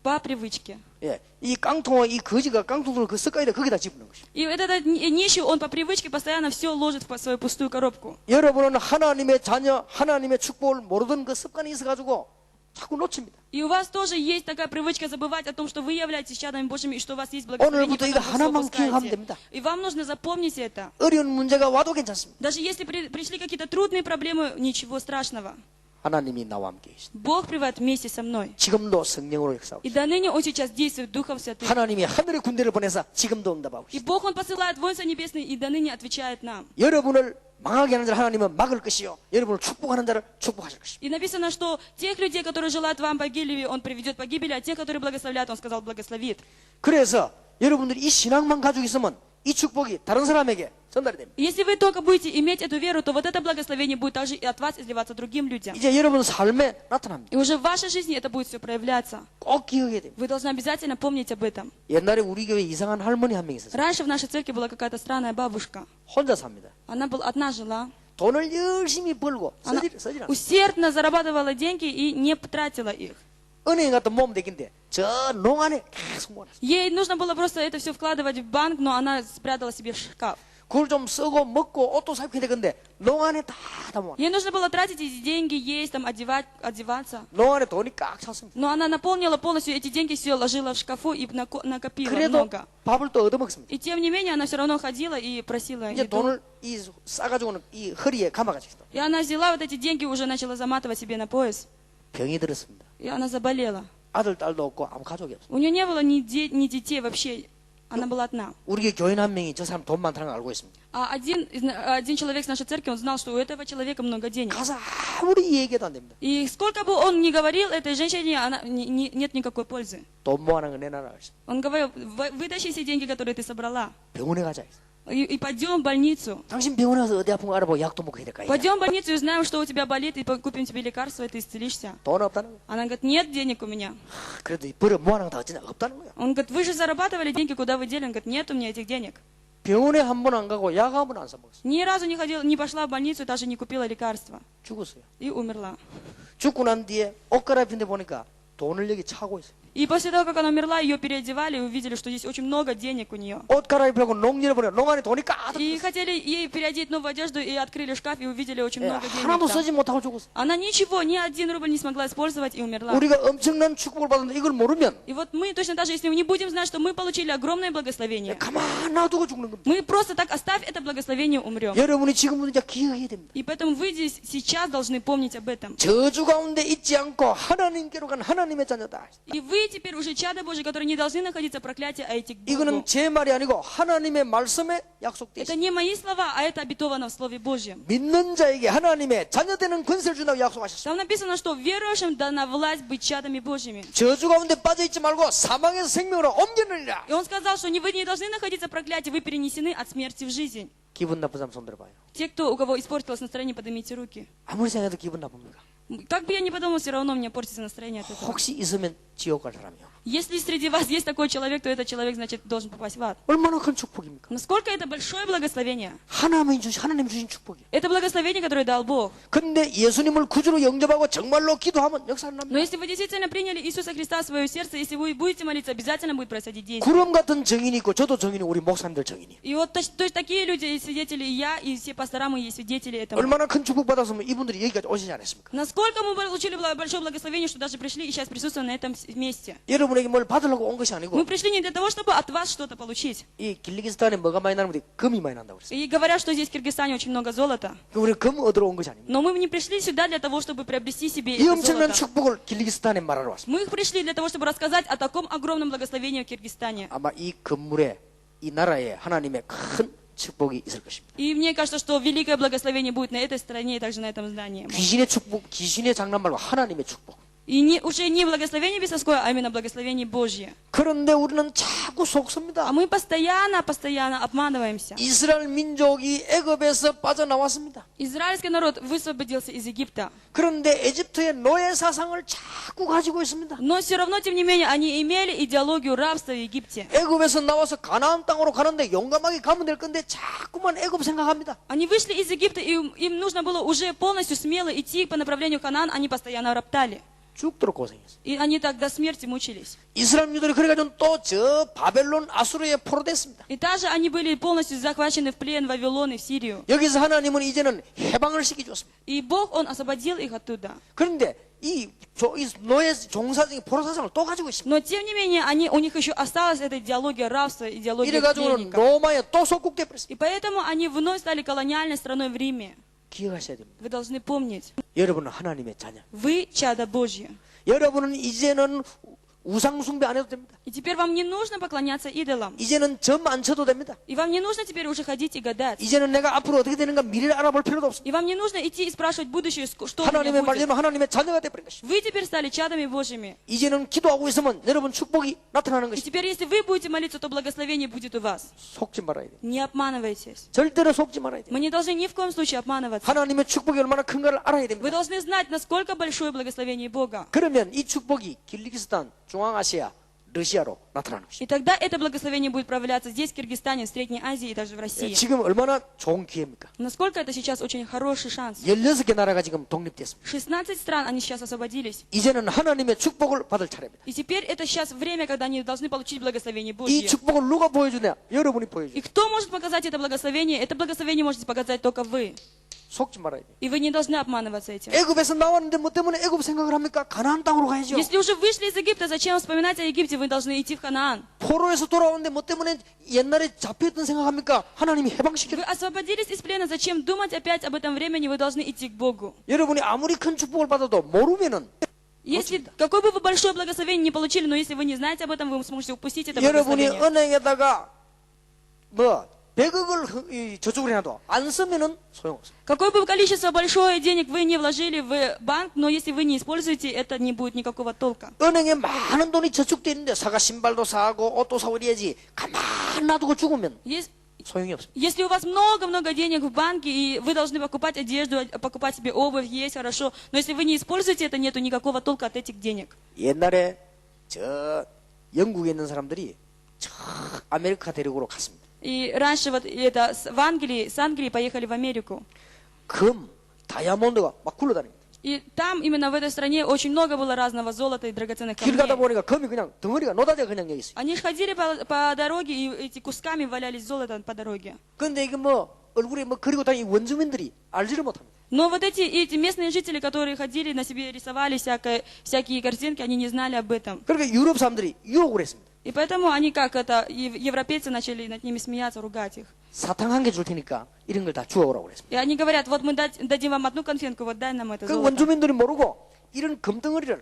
По привычке. 예, 이 깡통과 이 거지가 깡통을 그 습관이 돼 거기다 집어넣는 것이죠. И этот нищий, он по привычке постоянно все ложит в свою пустую коробку. 여러분은 하나님의 자녀, 하나님의 축복을 모르던 그 습관이 있어가지고 자꾸 놓칩니다. И у вас тоже есть такая привычка забывать о том, что вы являетесь чадами Божьими и что у вас есть благословение, 오늘부터 이거 потому что вы 하나만 기억하면 упускаете. 됩니다. И вам нужно запомнить это. 어려운 문제가 와도 괜찮습니다. Даже если пришли какие-то трудные проблемы, ничего страшного. 하나님이 나와 함께 계십니다. Бог пребывает вместе со мной. 지금도 성령으로 역사하고 И до ныне Он сейчас действует Духом Святым. 하나님이 하늘의 군대를 보내서 지금도 응답하고 И 있습니다. Бог, Он посылает воинства небесные и до ныне отвечает нам. 여러분을 망하게 하는 자를 하나님은 막을 것이요 여러분을 축복하는 자를 축복하실 것입니다. И написано, что тех людей, которые желают вам погибели, Он приведет погибели, а тех, которые благословляют, Он сказал, благословит. 그래서 여러분들이 이 신앙만 가지고 있으면 이 축복이 다른 사람에게 전달이 됩니다. Если вы только будете иметь эту веру, то вот это благословение будет также и от вас изливаться другим людям. 이제 여러분 삶에 나타납니다. И уже в вашей жизни это будет все проявляться. 꼭 기억해야 됩니다. Вы должны обязательно помнить об этом. 옛날에 우리 교회 이상한 할머니 한 명 있었어요. Раньше в нашей церкви была какая-то странная бабушка. 혼자 삽니다. Она была одна жила. 돈을 열심히 벌고 Она 쓰질 않아요. усердно зарабатывала деньги и не тратила их. 은행에 갔다 모으면 되겠는데 저 농안에 계속 모아놨어요. Ей нужно было просто это все вкладывать в банк, но она спрятала себе в шкаф. 그걸 좀 쓰고 먹고 옷도 사입게 되건데 농안에 다 모아. Ей нужно было тратить эти деньги, есть, там, одеваться. 농안에 돈이 꽉 찼습니다. Но она наполнила полностью эти деньги, все ложила в шкафу и накопила 그래도 много. 밥을 또 얻어먹습니다. И тем не менее, она все равно ходила и просила 이제 еду. 돈을 이 싸가지고는 이 허리에 감아가지고 И она взяла вот эти деньги, уже начала заматывать себе на пояс. 병이 들었습니다. И она заболела. 아들, 딸도 없고 아무 가족이 없어요. У нее не было ни детей вообще. Она была одна. 우리 교인 한 명이 저 사람 돈 많다는 걸 알고 있습니다. А один человек с нашей церкви, он знал, что у этого человека много денег. 가서 아무리 얘기해도 안 됩니다. И сколько бы он ни говорил этой женщине, нет никакой пользы. 돈 모아놓은 거 내놔라. Он говорил, вытащи все деньги, которые ты собрала, 병원에 가자. и пойдем в больницу. 당신 병원에 가서 어디 아픈 거 알아보고 약도 먹고 해야 될까? Пойдем в больницу и узнаем, что у тебя болит, и купим тебе лекарства, и ты исцелишься. 돈 없다는 거. Она говорит, нет денег у меня. 그래도 벌어 모아놓은 거 다 어쩌냐? 없다는 거야. Он говорит, вы же зарабатывали деньги, куда вы дели? Он говорит, нет у меня этих денег. 병원에 한 번 안 가고 약 한 번 안 사먹었어. Ни разу не ходила, не пошла в больницу, и даже не купила лекарства. 죽었어요. И умерла. 죽고 난 뒤에 옷 갈아입는데 보니까 돈을 여기 차고 있어요. И после того, как она умерла, ее переодевали и увидели, что здесь очень много денег у нее. 옷 갈아입으려고 농지를 보내 농안에 돈이 가득. И хотели ей переодеть новую одежду, и открыли шкаф, и увидели очень много 하나도 денег там. 쓰지 못하고 죽었어. Она ничего, ни 1 рубль не смогла использовать и умерла. 우리가 엄청난 축복을 받았는데 이걸 모르면 И вот мы точно так же, если мы не будем знать, что мы получили огромное благословение, 가만 놔두고 죽는 겁니다. мы просто так, оставь это благословение, умрем. 여러분이 지금부터 이제 기억해야 됩니다. И поэтому вы здесь сейчас должны помнить об этом. 저주 가운데 있지 않고 하나님께로 간 하나님의 자녀다. И вы теперь уже чада Божьи, которые не должны находиться в проклятии, а идти к Богу. 이거는 제 말이 아니고 하나님의 말씀에 약속돼 Это 있습니다. не мои слова, а это обетовано в Слове Божьем. 믿는 자에게 하나님의 자녀되는 권세를 준다고 약속하셨습니다. Там написано, что верующим дана власть быть чадами Божьими. 저주 가운데 빠져 있지 말고 사망에서 생명으로 옮겨내리라. И он сказал, что вы не должны находиться в проклятии, вы перенесены от смерти в жизнь. 기분 나쁜 사람 손 들어봐요. Те, у кого испортилось настроение, поднимите руки. 아무리 생각해도 기분 나쁩니까? Как бы я ни подумал, все равно у меня портится настроение от этого. 혹시 있으면 지옥 갈 사람이요. Если среди вас есть такой человек, то этот человек, значит, должен попасть в ад. 얼마나 큰 축복입니까? Насколько это большое благословение? 하나님 주신 축복이에요. Это благословение, которое дал Бог. 근데 예수님을 구주로 영접하고 정말로 기도하면 역사는 Но 납니다. если вы действительно приняли Иисуса Христа в свое сердце, если вы будете молиться, обязательно будет происходить действие. 구름 같은 정인이 있고 저도 정인이 우리 목사님들 정인이. И вот то есть такие люди, и свидетели, и я, и все пастора, мы есть свидетели этому. 얼마나 큰 축복 받았으면 이분들이 여기까지 오시지 않았습니까? Насколько мы получили большое благословение, что даже пришли и сейчас присутствуем на этом месте. 여러분에게 뭘 받으려고 온 것이 아니고 Мы пришли не для того, чтобы от вас что-то получить. 이 길리기스탄에 뭐가 많이 나는데 금이 많이 난다고 그랬어요. И говорят, что здесь в Киргизстане очень много золота. 우리는 금 얻으러 온 것이 아닙니다. Но мы не пришли сюда для того, чтобы приобрести себе 이 это 엄청난 золото. 축복을 길리기스탄에 말하러 왔습니다. Мы пришли для того, чтобы рассказать о таком огромном благословении в Киргизстане. 아마 이 건물에 이 나라에 하나님의 큰 축복이 있을 것입니다. И мне кажется, что великое благословение будет на этой стороне и также на этом здании. 귀신의 축복, 귀신의 장난 말고 하나님의 축복. И уже не благословение бесовское, а именно благословение Божье. 그런데 우리는 자꾸 속습니다. А мы постоянно обманываемся. 이스라엘 민족이 애굽에서 빠져나왔습니다. Израильский народ высвободился из Египта. 그런데 에집트의 노예 사상을 자꾸 가지고 있습니다. Но все равно, тем не менее, они имели идеологию рабства в Египте. 애굽에서 나와서 가나안 땅으로 가는데 용감하게 가면 될 건데 자꾸만 애굽 생각합니다. Они вышли из Египта, и им нужно было уже полностью смело идти по направлению Ханаан, они постоянно роптали. 죽도록 고생했어요. И они так до смерти мучились. 이스라엘 민족들이 그래가지고 또 저 바벨론 아수르에 포로됐습니다. И также они были полностью захвачены в плен в Вавилон и в Сирию. 여기서 하나님은 이제는 해방을 시켜줬습니다. И Бог, Он освободил их оттуда. 그런데 이 노예 종사적인 포로 사상을 또 가지고 있습니다. Но, тем не менее, у них еще осталась эта идеология рабства, идеология 이래가지고는 пленника. 로마에 또 속국돼 버렸습니다. И поэтому они вновь стали колониальной страной в Риме. 기억하셔야 됩니다. Вы должны помнить, 여러분은 하나님의 자녀. вы чадо Божье. 여러분은 이제는 우상 숭배 안 해도 됩니다. И теперь вам не нужно поклоняться идолам. 이제는 점 안 쳐도 됩니다. И вам не нужно теперь уже ходить и гадать. 이제는 내가 앞으로 어떻게 되는가 미래를 알아볼 필요도 없습니다. И вам не нужно идти и спрашивать будущее, что у меня 하나님의 будет. 말대로 하나님의 자녀가 되버린 것입니다. Вы теперь стали чадами Божьими. 이제는 기도하고 있으면 여러분 축복이 나타나는 И 것입니다. теперь, если вы будете молиться, то благословение будет у вас. 속지 말아야 돼요. Не обманывайтесь. 절대로 속지 말아야 돼요. Мы не должны ни в коем случае обманываться. 하나님의 축복이 얼마나 큰가를 알아야 Вы 됩니다. должны знать, насколько большое благословение Бога. 그러면 이 축복이 길리기스탄, 중앙아시아, 러시아로 나타나는 것입니다. И тогда это благословение будет проявляться здесь, в Киргизстане, в Средней Азии и даже в России. 지금 얼마나 좋은 기회입니까? Насколько это сейчас очень хороший шанс. 16개 나라가 지금 독립됐습니다. 16 стран, они сейчас освободились. 이제는 하나님의 축복을 받을 차례입니다. И теперь это сейчас время, когда они должны получить благословение 이 Божье. 축복을 누가 보여주냐? 여러분이 И 보여줘요. кто может показать это благословение? Это благословение можете показать только вы. 속지 말아야 돼요. И вы не должны обманываться этим. 애굽에서 나왔는데 뭐 때문에 애굽 생각을 합니까? 가나안 땅으로 가야죠. Если уже вышли из Египта, зачем вспоминать о Египте? Вы должны идти в Ханаан. 포로에서 돌아오는데 뭐 때문에 옛날에 잡혀있던 생각합니까? 하나님이 해방시켜. Вы освободились из плена, зачем думать опять об этом времени? Вы должны идти к Богу. 여러분이 아무리 큰 축복을 받아도 모르면은 Если, какое бы вы большое благословение не получили, но если вы не знаете об этом, вы сможете упустить это 여러분이 благословение. 은행에다가 뭐 100억을 저축을 해놔도 안 쓰면은 소용없어요. Какое бы количество большое денег вы не вложили в банк, но если вы не используете, это не будет никакого толка. 은행에 많은 돈이 저축돼 있는데 사가 신발도 사고 옷도 사고 이래야지 가만 놔두고 죽으면 소용이 없어요. Если у вас много-много денег в банке, и вы должны покупать одежду, покупать себе обувь, есть хорошо, но если вы не используете это, нету никакого толка от этих денег. 옛날에 저 영국에 있는 사람들이 저 아메리카 대륙으로 갔습니다. И раньше вот это с Англии поехали в Америку. 금, 다이아몬드가 막 굴러다닙니다. И там, именно в этой стране, очень много было разного золота и драгоценных 길 가다 камней. 보니까 금이 그냥 덩어리가 노다지가 그냥 여기 있어요. Они ж ходили по дороге, и эти кусками валялись золото по дороге. 근데 이게 뭐 얼굴에 뭐 그리고 다니는 원주민들이 알지를 못합니다. Но вот эти местные жители, которые ходили, на себе рисовали всякие картинки, они не знали об этом. 그러니까 유럽 사람들이 유혹을 했습니다. И поэтому они, как это, европейцы начали над ними смеяться, ругать их. 사탕 한 개 줄 테니까 이런 걸 다 주워오라고 그랬습니다. И они говорят, вот мы дадим вам одну конфетку, вот дай нам это 그 золото. 원주민들이 모르고 이런 금덩어리를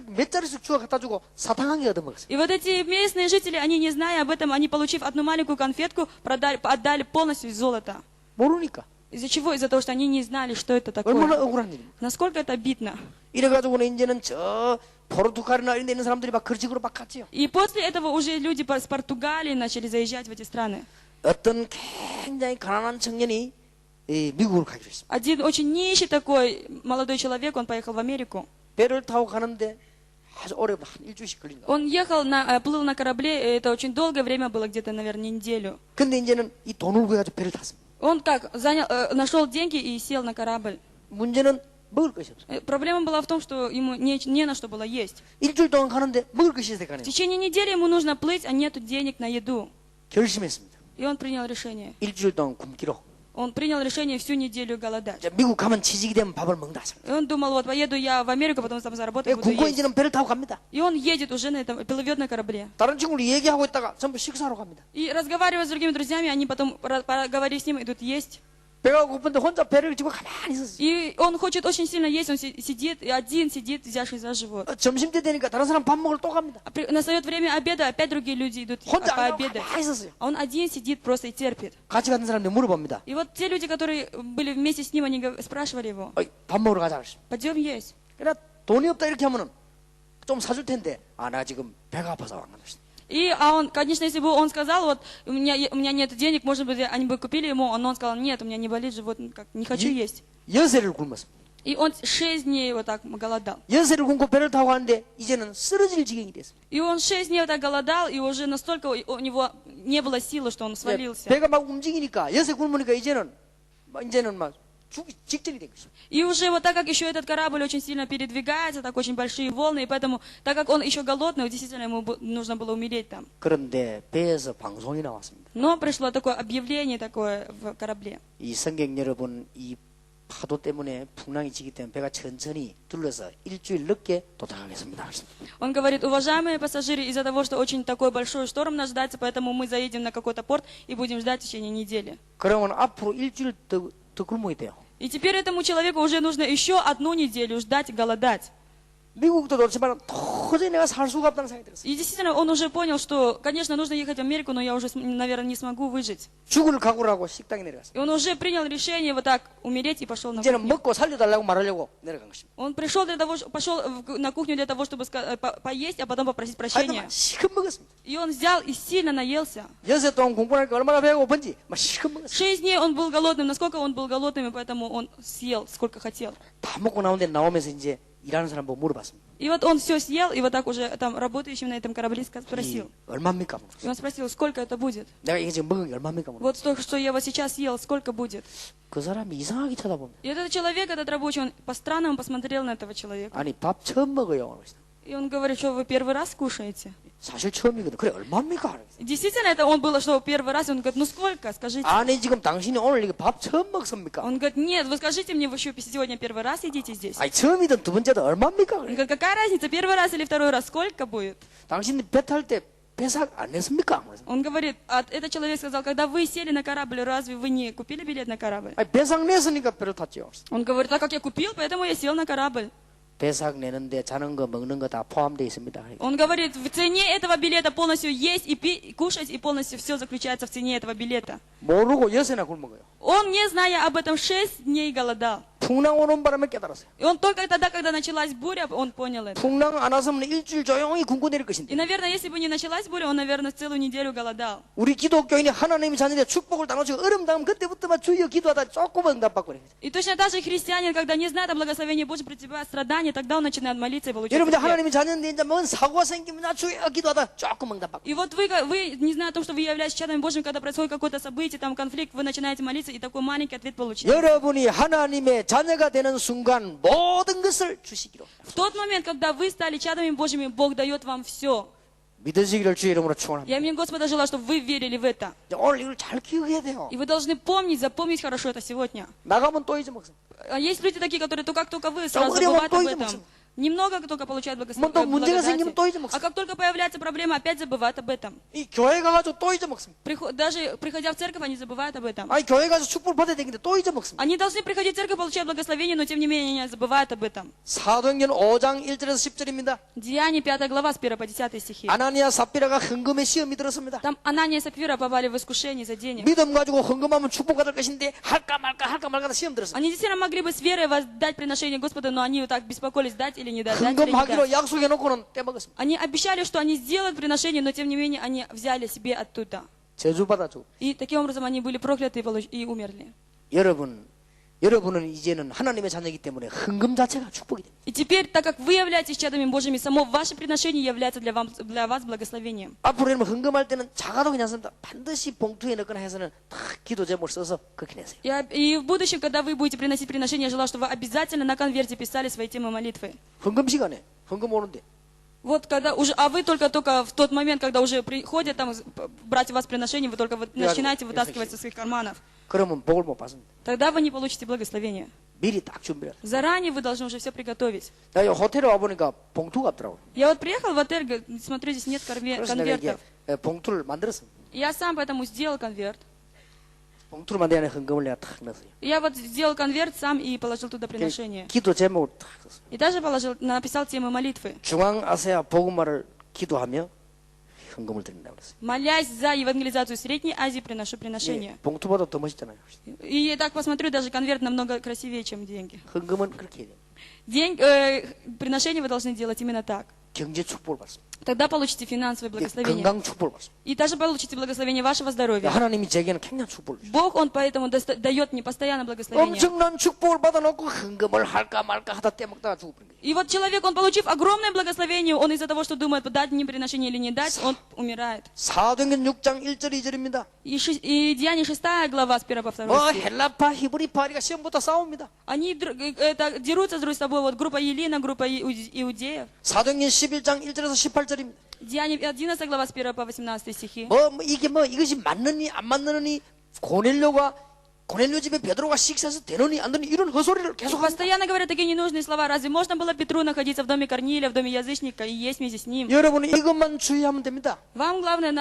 몇 자리씩 주워 갖다 주고 사탕 한 개 얻어먹었어요. И вот эти местные жители, они не зная об этом, они, получив одну маленькую конфетку, отдали полностью золото. 모르니까. Из-за чего? Из-за того, что они не знали, что это 얼마나 такое. 억울한 일입니까? Насколько это обидно. 이래가지고는 이제는 저 포르투갈이나 이런 데 있는 사람들이 막 그런 식으로 막 갔지요. И после этого уже люди с Португалии начали заезжать в эти страны. 어떤 굉장히 가난한 청년이 미국으로 가기로 했습니다. Один очень нищий такой молодой человек, он поехал в Америку. 배를 타고 가는데 아주 오래 한 일주일씩 걸린다. Он плыл на корабле, и это очень долгое время было, где-то, наверное, неделю. 근데 이제는 이 돈을 구해가지고 배를 탔습니다. Он нашел деньги и сел на корабль. 문제는 먹을 것이 없어요. Проблема была в том, что ему не на что было есть. 일주일 동안 가는데 먹을 것이 있어야 В 가네요. течение недели ему нужно плыть, а нету денег на еду. 결심했습니다. И он принял решение. 일주일 동안 굶기로. Он принял решение всю неделю голодать. 이제 미국 가면 취직이 되면 밥을 먹는다 하십니다. И он думал, вот поеду я в Америку, потом там заработаю, буду 굶고 есть. 이제는 배를 타고 갑니다. И он едет уже на этом, плывет на корабле. 다른 친구를 얘기하고 있다가 전부 식사하러 갑니다. И разговаривая с другими друзьями, они потом, поговорив с ним, идут есть. 배가 고픈데 혼자 배를 지고 가만히 있었어요. И он хочет очень сильно есть, он сидит, один сидит, взявшись за живот. 점심때 되니까 다른 사람 밥 먹으러 또 갑니다. Настает время обеда, опять другие люди идут 혼자 안 가고 пообедать. 가만히 있었어요. А он один сидит просто и терпит. 같이 갔던 사람들 물어봅니다. И вот те люди, которые были вместе с ним, они спрашивали его, 밥 먹으러 가자 그랬습니다. пойдем есть. 그러나 돈이 없다 이렇게 하면은 좀 사줄 텐데 나 지금 배가 아파서 안 간다. А он, конечно, если бы он сказал, вот у меня нет денег, может быть, они бы купили ему, но он сказал, нет, у меня не болит живот, не хочу есть. 여세를 굶었습니다. И он 6 дней вот так голодал. 여세를 굶고 배를 타고 가는데 이제는 쓰러질 지경이 됐습니다. И он 6 дней вот так голодал, и уже настолько у него не было силы, что он свалился. 배가 막 움직이니까 여세 굶으니까 이제는 막 죽기 직전이 된 것입니다. И уже вот так как еще этот корабль очень сильно передвигается, так очень большие волны, и поэтому, так как он еще голодный, действительно ему нужно было умереть там. 그런데 배에서 방송이 나왔습니다. Но пришло такое объявление такое в корабле. 이 성경 여러분 이 파도 때문에 풍랑이 지기 때문에 배가 천천히 둘러서 일주일 늦게 도착하겠습니다. Он говорит, уважаемые пассажиры, из-за того, что очень такой большой шторм нас ждать, поэтому мы заедем на какой-то порт и будем ждать в течение недели. 그러면 앞으로 일주일 더 굶어야 돼요. И теперь этому человеку уже нужно еще 1 неделю ждать, голодать. 미국도 좋지만 도저히 내가 살 수가 없다는 생각이 들었어요. И действительно, он уже понял, что, конечно, нужно ехать в Америку, но я уже, наверное, не смогу выжить. 죽을 각오를 하고 식당에 내려갔어요. И он уже принял решение вот так умереть и пошел на 이제는 кухню. 먹고 살려달라고 말하려고 내려간 것입니다. Он пришел для того, пошел на кухню для того, чтобы поесть, а потом попросить прощения. 하여튼 실컷 먹었습니다. И он взял и сильно наелся. 6일 동안 공부하니까 얼마나 배고픈지 막 실컷 먹었어요. 6 дней он был голодным, насколько он был голодным, и поэтому он съел, сколько хотел. 다 먹고 나오는데 나오면서 이제 일하는 사람 보고 물어봤습니다. И вот он все съел, и вот так уже там работающим на этом корабле спросил. 얼마입니까? И он спросил, сколько это будет? 내가 이게 지금 먹은 게 얼마입니까? Вот то, что я вот сейчас съел, сколько будет? 그 사람이 이상하게 쳐다봅니다. И этот человек, этот рабочий, он по-странному посмотрел на этого человека. 아니 밥 처음 먹어요. И он говорит, что вы первый раз кушаете? 사실 처음이거든. 그래 얼마입니까? И действительно, это он было, что первый раз, он говорит, ну сколько, скажите. 아니 지금 당신이 오늘 이게 밥 처음 먹습니까? Он говорит, нет, вы скажите мне, вы еще сегодня первый раз едите здесь? 아니 처음이든 두 번째든 얼마입니까? Он 그래. говорит, какая разница, первый раз или второй раз, сколько будет? 당신이 배 탈 때 배삭 안 냈습니까? Он говорит, а этот человек сказал, когда вы сели на корабль, разве вы не купили билет на корабль? 아니 배삭 냈으니까 배를 탔죠. Он говорит, так как я купил, поэтому я сел на корабль. 배삭 내는데 자는 거 먹는 거 다 포함되어 있습니다. Он говорит, в цене этого билета полностью есть и кушать, и полностью все заключается в цене этого билета. 모르고 여세나 굶어가요. Он, не зная об этом, 6 дней голодал. 풍랑 오는 바람에 깨달았어요. И он только тогда, когда началась буря, он понял это. 풍랑 안 왔으면 일주일 조용히 굶고 내릴 И, 것인데 наверное, если бы не началась буря, он, наверное, целую неделю голодал. 우리 기독교인이 하나님이 자녀인데 축복을 나눠주고 얼음 당하면 그때부터만 주여 기도하다 조금 응답받고 그래요. И точно так же христианин, когда не знает о благословении Божьем, претерпевает страдания, тогда он начинает молиться и получать 여러분들 успех. 하나님이 자녀인데 이제 뭔 사고가 생기면 주여 기도하다 조금 응답받고 И вот вы, не зная о том, что вы являетесь чадами Божьими, когда происходит какое-то событие, там конфликт, вы начинаете молиться, и такой маленький ответ получаете. 여러분이 하나님의 자녀가 되는 순간 모든 것을 주시기로 В тот момент, когда вы стали чадами Божьими, Бог дает вам все. 믿으시기를 주의 이름으로 축원합니다. Я имею Господа желаю, чтобы вы верили в это. 오늘 이걸 잘 기억해야 돼요. И вы должны помнить, запомнить хорошо это сегодня. 나가면 또 잊어먹습니다. А есть люди такие, которые как только вы сразу 어려워, забывают 또 об 잊어먹습니다. этом. Немного только получают 또 문제가 생기면 또 благодати. 잊어먹습니다. А как только появляется проблема, опять забывают об этом. 이 교회 가가지고 또 잊어먹습니다. Даже приходя в церковь, они забывают об этом. 아니 교회 가서 축복을 받아야 되는데 또 잊어먹습니다. Они должны приходить в церковь, получать благословение, но тем не менее они забывают об этом. 사도행전 5장 1절에서 10절입니다. Деяние 5 глава с 1 по 10 стихи. 아나니아 삽비라가 헌금에 시험이 들었습니다. Там Анания и Сапфира попали в искушение за денег. 믿음 가지고 헌금하면 축복받을 것인데 할까 말까 시험 들었습니다. Они действительно могли бы с верой воздать приношение Господу, но они вот так беспокоились, дать или не дать, дать или не дать. 헌금하기로 약속해놓고는 떼먹었습니다. Они обещали, что они сделают приношение, но тем не менее они взяли себе оттуда. 저주받아 주고. И таким образом они были прокляты и умерли. 여러분은 이제는 하나님의 자녀이기 때문에 헌금 자체가 축복이 됩니다. И теперь, так как вы являетесь чадами Божьими, само ваше приношение является для вас благословением. 앞으로 여러분 헌금할 때는 작아도 괜찮습니다. 반드시 봉투에 넣거나 해서는 다 기도 제목을 써서 그렇게 내세요. И в будущем, когда вы будете приносить приношение, я желаю, чтобы вы обязательно на конверте писали свои темы молитвы. 헌금 시간에 헌금 오는데 Вот когда уже, а вы только в тот момент, когда уже приходят там брать у вас приношение, вы только начинаете вытаскивать со своих карманов. 그러면 복을 못 받습니다. Тогда вы не получите благословения. 미리 딱 준비해라. Заранее вы должны уже все приготовить. 나 호텔에 와보니까 봉투가 없더라고요. Я вот приехал в отель, говорю, смотрю, здесь нет 그래서 내가 이게 конвертов. 봉투를 만들었습니다. Я сам поэтому сделал конверт. 봉투를 만드는 헌금을 내가 탁 넣었어요. Я вот сделал конверт сам и положил туда приношение. 기도 제목을 탁 썼어요. И даже написал темы молитвы. 중앙아시아 복음화를 기도하며 헌금을 드린다고 그랬어요. Молясь за евангелизацию Средней Азии, приношу приношение. 봉투보다 더 멋있잖아요. И я так посмотрю, даже конверт намного красивее, чем деньги. 헌금은 그렇게 해야 돼요. Приношение вы должны делать именно так. 경제 축복을 받습니다. Тогда получите финансовое благословение. 건강 축복을 받습니다. И даже получите благословение вашего здоровья. 하나님이 제게는 굉장한 축복을 주십니다. Бог, Он поэтому дает мне постоянно благословение. 엄청난 축복을 받아놓고 헌금을 할까 말까 하다 떼먹다가 죽어버린 거예요. И вот человек, он получив огромное благословение, он из-за того, что думает, дать мне приношение или не дать, он умирает. 사도행전 6장 1절 2절입니다. И Деяние 6 глава с 1 по 2 뭐 стих. 헬라파 히브리파 우리가 시험부터 싸웁니다. Они дерутся друг с собой, вот группа Елена, группа иудеев. 사도행전 11장 1절에서 18절입니다. Деяние 11 глава с 1 по 18 стихи. 이것이 맞느니 안 맞느니 고넬료가 고넬료 집에 베드로가 식사해서 되느니 안 되느니 이런 헛소리를 계속 합니다. Постоянно говорят такие ненужные слова. Разве можно было Петру находиться в доме Корнилия, в доме язычника и есть вместе с ним? 여러분은 이것만 주의하면 됩니다. Вам главное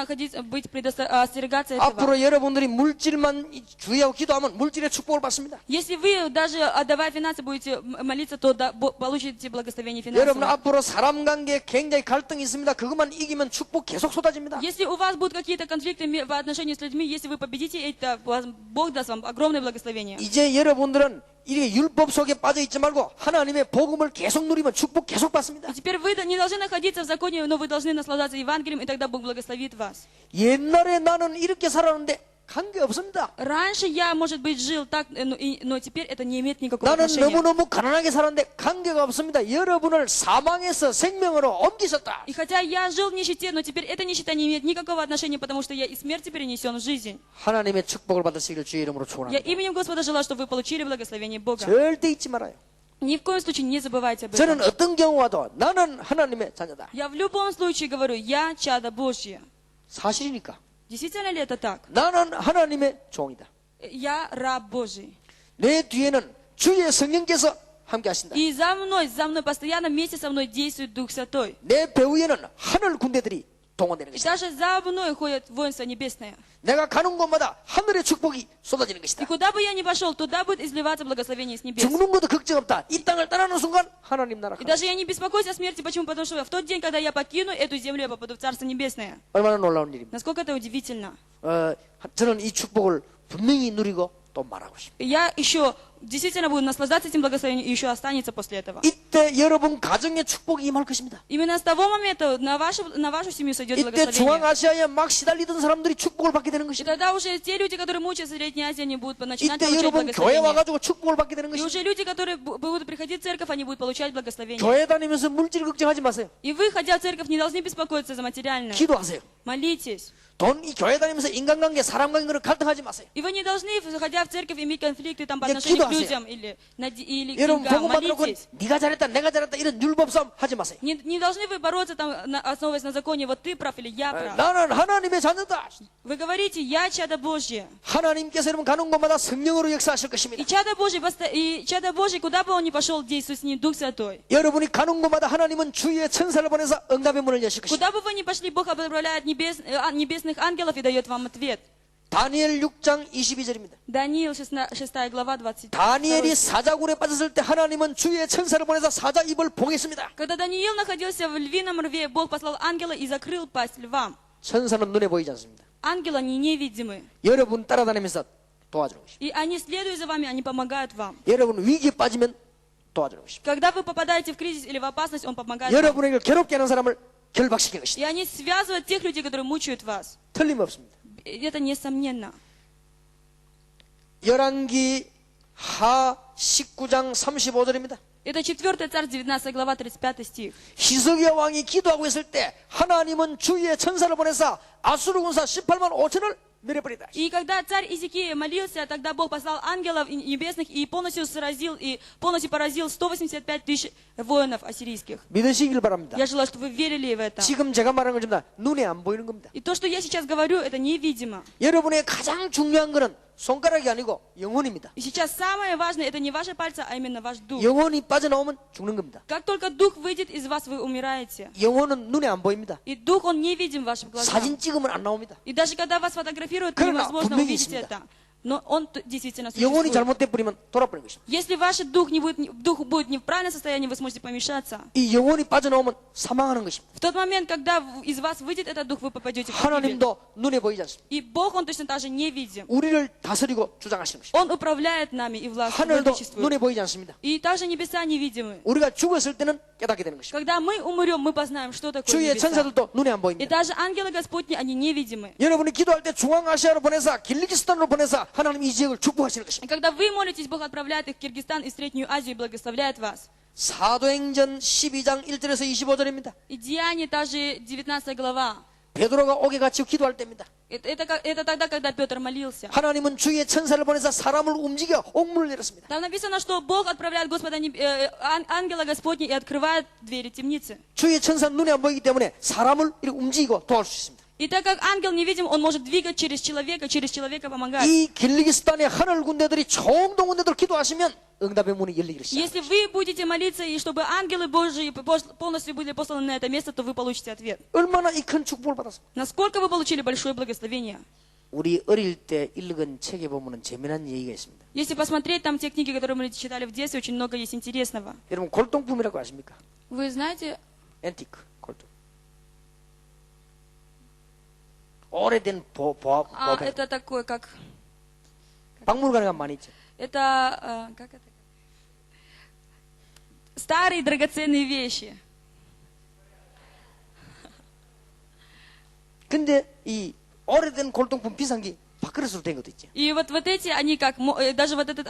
остерегаться этого. 앞으로 여러분들이 물질만 주의하고 기도하면 물질의 축복을 받습니다. Если вы даже отдавая финансы будете молиться, то получите благословение 여러분 финансовое. 앞으로 사람 관계에 굉장히 갈등이 있습니다. 그것만 이기면 축복 계속 쏟아집니다. Если у вас будут какие-то конфликты по отношению с людьми, если вы победите, это Бог даст вам огромное благословение. 이제 여러분들은 이렇게 율법 속에 빠져 있지 말고 하나님의 복음을 계속 누리면 축복 계속 받습니다. И теперь вы не должны находиться в законе, но вы должны наслаждаться Евангелием, и тогда Бог благословит вас. 옛날에 나는 이렇게 살았는데 관계 없습니다. Раньше я, может быть, жил так, но теперь это не имеет никакого 나는 отношения. 너무너무 가난하게 살았는데 관계가 없습니다. 여러분을 사망에서 생명으로 옮기셨다. И хотя я жил в нищете, но теперь эта нищета не имеет никакого отношения, потому что я из смерти перенесен в жизнь. 하나님의 축복을 받으시기를 주의 이름으로 Я 축원합니다. именем Господа желаю, чтобы вы получили благословение Бога. 절대 잊지 말아요. Ни в коем случае не забывайте об этом. 저는 어떤 경우 와도 나는 하나님의 자녀다. Я в любом случае говорю, я чадо Божье. 사실이니까. Действительно ли это так? 나는 하나님의 종이다. Я раб Божий. 내 뒤에는 주의 성령께서 함께 하신다. И за мной постоянно вместе со мной действует Дух Святой. 내 배후에는 하늘 군대들이 동원되는 И 것이다. даже за мной ходят воинства небесные. 내가 가는 곳마다 하늘의 축복이 쏟아지는 И 것이다. куда бы я ни пошел, туда будет изливаться благословение с небес. 죽는 것도 걱정 없다. 이 땅을 떠나는 순간 하나님 나라. И даже я не беспокоюсь о смерти. Почему? Потому что в тот день, когда я покину эту землю, я попаду в Царство Небесное. 얼마나 놀라운 일입니다. Насколько это удивительно. 저는 이 축복을 분명히 누리고 또 말하고 싶습니다. И я еще действительно буду наслаждаться этим благословением и еще останется после этого. 이때 여러분 가정의 축복이 임할 것입니다. Именно с того момента на вашу семью сойдет 이때 благословение. 중앙아시아에 막 시달리던 사람들이 축복을 받게 되는 И 것입니다. тогда уже те люди, которые мучаются в Средней Азии, они будут начинать 이때 получать 여러분 교회 благословение. 와가지고 축복을 받게 되는 И 것입니다. уже люди, которые будут приходить в церковь, они будут получать благословение. 교회 다니면서 물질 걱정하지 마세요. И вы, ходя в церковь, не должны беспокоиться за материальное. 기도하세요. Молитесь. 이 교회 다니면서 인간관계, 사람관계로 갈등하지 마세요. И вы не должны, ходя в церковь, иметь конфликты там, по 네, отношению к 기도하세요. людям или к 여러분 деньгам. 복음 받으려고 Молитесь. 네가 잘했다, 내가 잘했다 이런 율법 싸움 하지 마세요. Не должны вы бороться, там, основываясь на законе, вот ты прав или я прав. 나는 하나님의 자녀다. Вы говорите, я чадо Божье. 하나님께서 여러분 가는 곳마다 성령으로 역사하실 И 것입니다. чадо Божье, куда бы он ни пошел, действует с ним Дух Святой. 여러분이 가는 곳마다 하나님은 주의 천사를 보내서 응답의 문을 여실 것입니다. Куда бы вы ни пошли, Бог отправляет небесных ангелов и дает вам ответ. 다니엘 6장 22절입니다. Даниил 6 глава 20. 다니엘이 사자굴에 빠졌을 때 하나님은 주의 천사를 보내서 사자 입을 봉했습니다. Когда Даниил находился в львином рве, Бог послал ангела и закрыл пасть львам. 천사는 눈에 보이지 않습니다. Ангелы, они невидимы. 여러분 따라다니면서 도와주는 것입니다. И они следуют за вами, они помогают вам. 여러분 위기에 빠지면 도와주는 것입니다. Когда вы попадаете в кризис или в опасность, Он помогает вам. 여러분에게 괴롭게 하는 사람을 결박시키는 것입니다. И они связывают тех людей, которые мучают вас. 틀림없습니다. Это несомненно. 열왕기 하 19장 35절입니다. Это 4 Царств, 19 глава, 35 стих. 히스기야 왕이 기도하고 있을 때 하나님은 주의 천사를 보내서 아수르 군사 18만 5천을 내려버리다. И когда царь Иезекия молился, тогда Бог послал ангелов небесных и полностью поразил 185 тысяч воинов ассирийских. 믿으시길 바랍니다. Я желаю, чтобы вы верили в это. 지금 제가 말하는 건 전부 다 눈에 안 보이는 겁니다. И то, что я сейчас говорю, это невидимо. 여러분의 가장 중요한 것은 손가락이 아니고 영혼입니다. И сейчас самое важное, это не ваши пальцы, а именно ваш дух. 영혼이 빠져나오면 죽는 겁니다. Как только дух выйдет из вас, вы умираете. 영혼은 눈에 안 보입니다. И дух, он не видим в ваших глазах. 사진 찍으면 안 나옵니다. И даже когда вас фотографируют, 그러나 невозможно 분명히 увидеть 있습니다. это. Но он действительно 영혼이 существует. 잘못돼 버리면 돌아버리는 것입니다. Если ваш дух будет не в правильном состоянии, вы сможете помешаться. 이 영혼이 빠져나오면 사망하는 것입니다. В тот момент, когда из вас выйдет этот дух, вы попадете в погибель. 하나님도 눈에 보이지 않습니다. И Бог, Он точно так же не видим. 우리를 다스리고 주장하시는 것입니다. Он управляет нами и 하늘도 властвует. 눈에 보이지 않습니다. И также небеса невидимы. 우리가 죽었을 때는 깨닫게 되는 것입니다. Когда мы умрем, мы познаем, что такое 주의 небеса. 천사들도 눈에 안 И 보입니다. даже ангелы Господни, они невидимы. 여러분이 기도할 때 중앙아시아로 보내서 길리기스탄으로 보내서 하나님 이 지역을 축복하시는 И 것입니다. когда вы молитесь, Бог отправляет их в Киргизстан и в Среднюю Азию и благословляет вас. 사도행전 12장 1절에서 25절입니다. И Деяния, также 19 глава. 베드로가 옥에 갇히고 기도할 때입니다. Это тогда, когда Петр молился. 하나님은 주의 천사를 보내서 사람을 움직여 옥문을 열었습니다. Там написано, что Бог отправляет ангела Господня и открывает двери темницы. 주의 천사는 눈에 안 보이기 때문에 사람을 이렇게 움직이고 도와줄 수 있습니다. И так как ангел невидим, он может двигать через человека помогать. 이 길리기스탄의 하늘 군대들이 총동 군대들 기도하시면 응답의 문이 열리기를 시작합니다. Если вы будете молиться, и чтобы ангелы Божьи полностью были посланы на это место, то вы получите ответ. 얼마나 이 큰 축복을 받았어. Насколько вы получили большое благословение? 우리 어릴 때 읽은 책에 보면은 재미난 얘기가 있습니다. Если посмотреть там те книги, которые мы читали в детстве, очень много есть интересного. 여러분 골동품이라고 아십니까? Вы знаете, 앤티크 골동. 오래된 보석. это такое, как... 박물관에 가면 많이 있죠. Это, как это? Старые драгоценные вещи. 근데 이 오래된 골동품 비싼 게 밥그릇으로 된 것도 있죠. И вот эти, они как, даже вот этот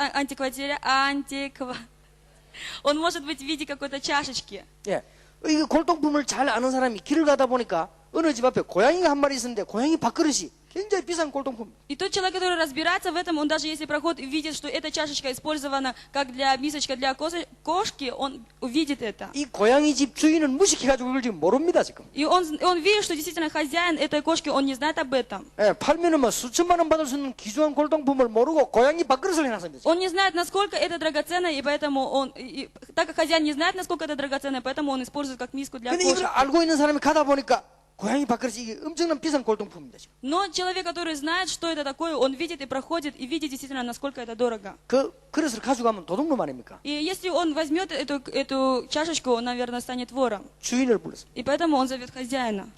он может быть в виде какой-то чашечки. 예, 이 골동품을 잘 아는 사람이 길을 가다 보니까 어느 집 앞에 고양이가 한 마리 있었는데 고양이 밥그릇이 굉장히 비싼 골동품. И тот человек, который разбирается в этом, он даже если проходит и видит, что эта чашечка использована как для мисочка для кошки, он увидит это. 이 고양이 집 주인은 무식해가지고 이걸 지금 모릅니다 지금. И он видит, что действительно хозяин этой кошки, он не знает об этом. 예, 팔면은 뭐 수천만 원 받을 수 있는 귀중한 골동품을 모르고 고양이 밥그릇을 해놨습니다. Он не знает, насколько это драгоценно, и поэтому так как хозяин не знает, насколько это драгоценно, поэтому он использует как миску для 근데 이걸 кошек. 알고 있는 사람이 가다 보니까 고양이 밥그릇이 이게 엄청난 비싼 골동품입니다 지금. Но человек, который знает, что это такое, он видит и проходит, и видит действительно, насколько это дорого. 그 그릇을 가져가면 도둑놈 아닙니까? И если он возьмет эту чашечку, он, наверное, станет вором. 주인을 불렀습니다. И поэтому он зовет хозяина.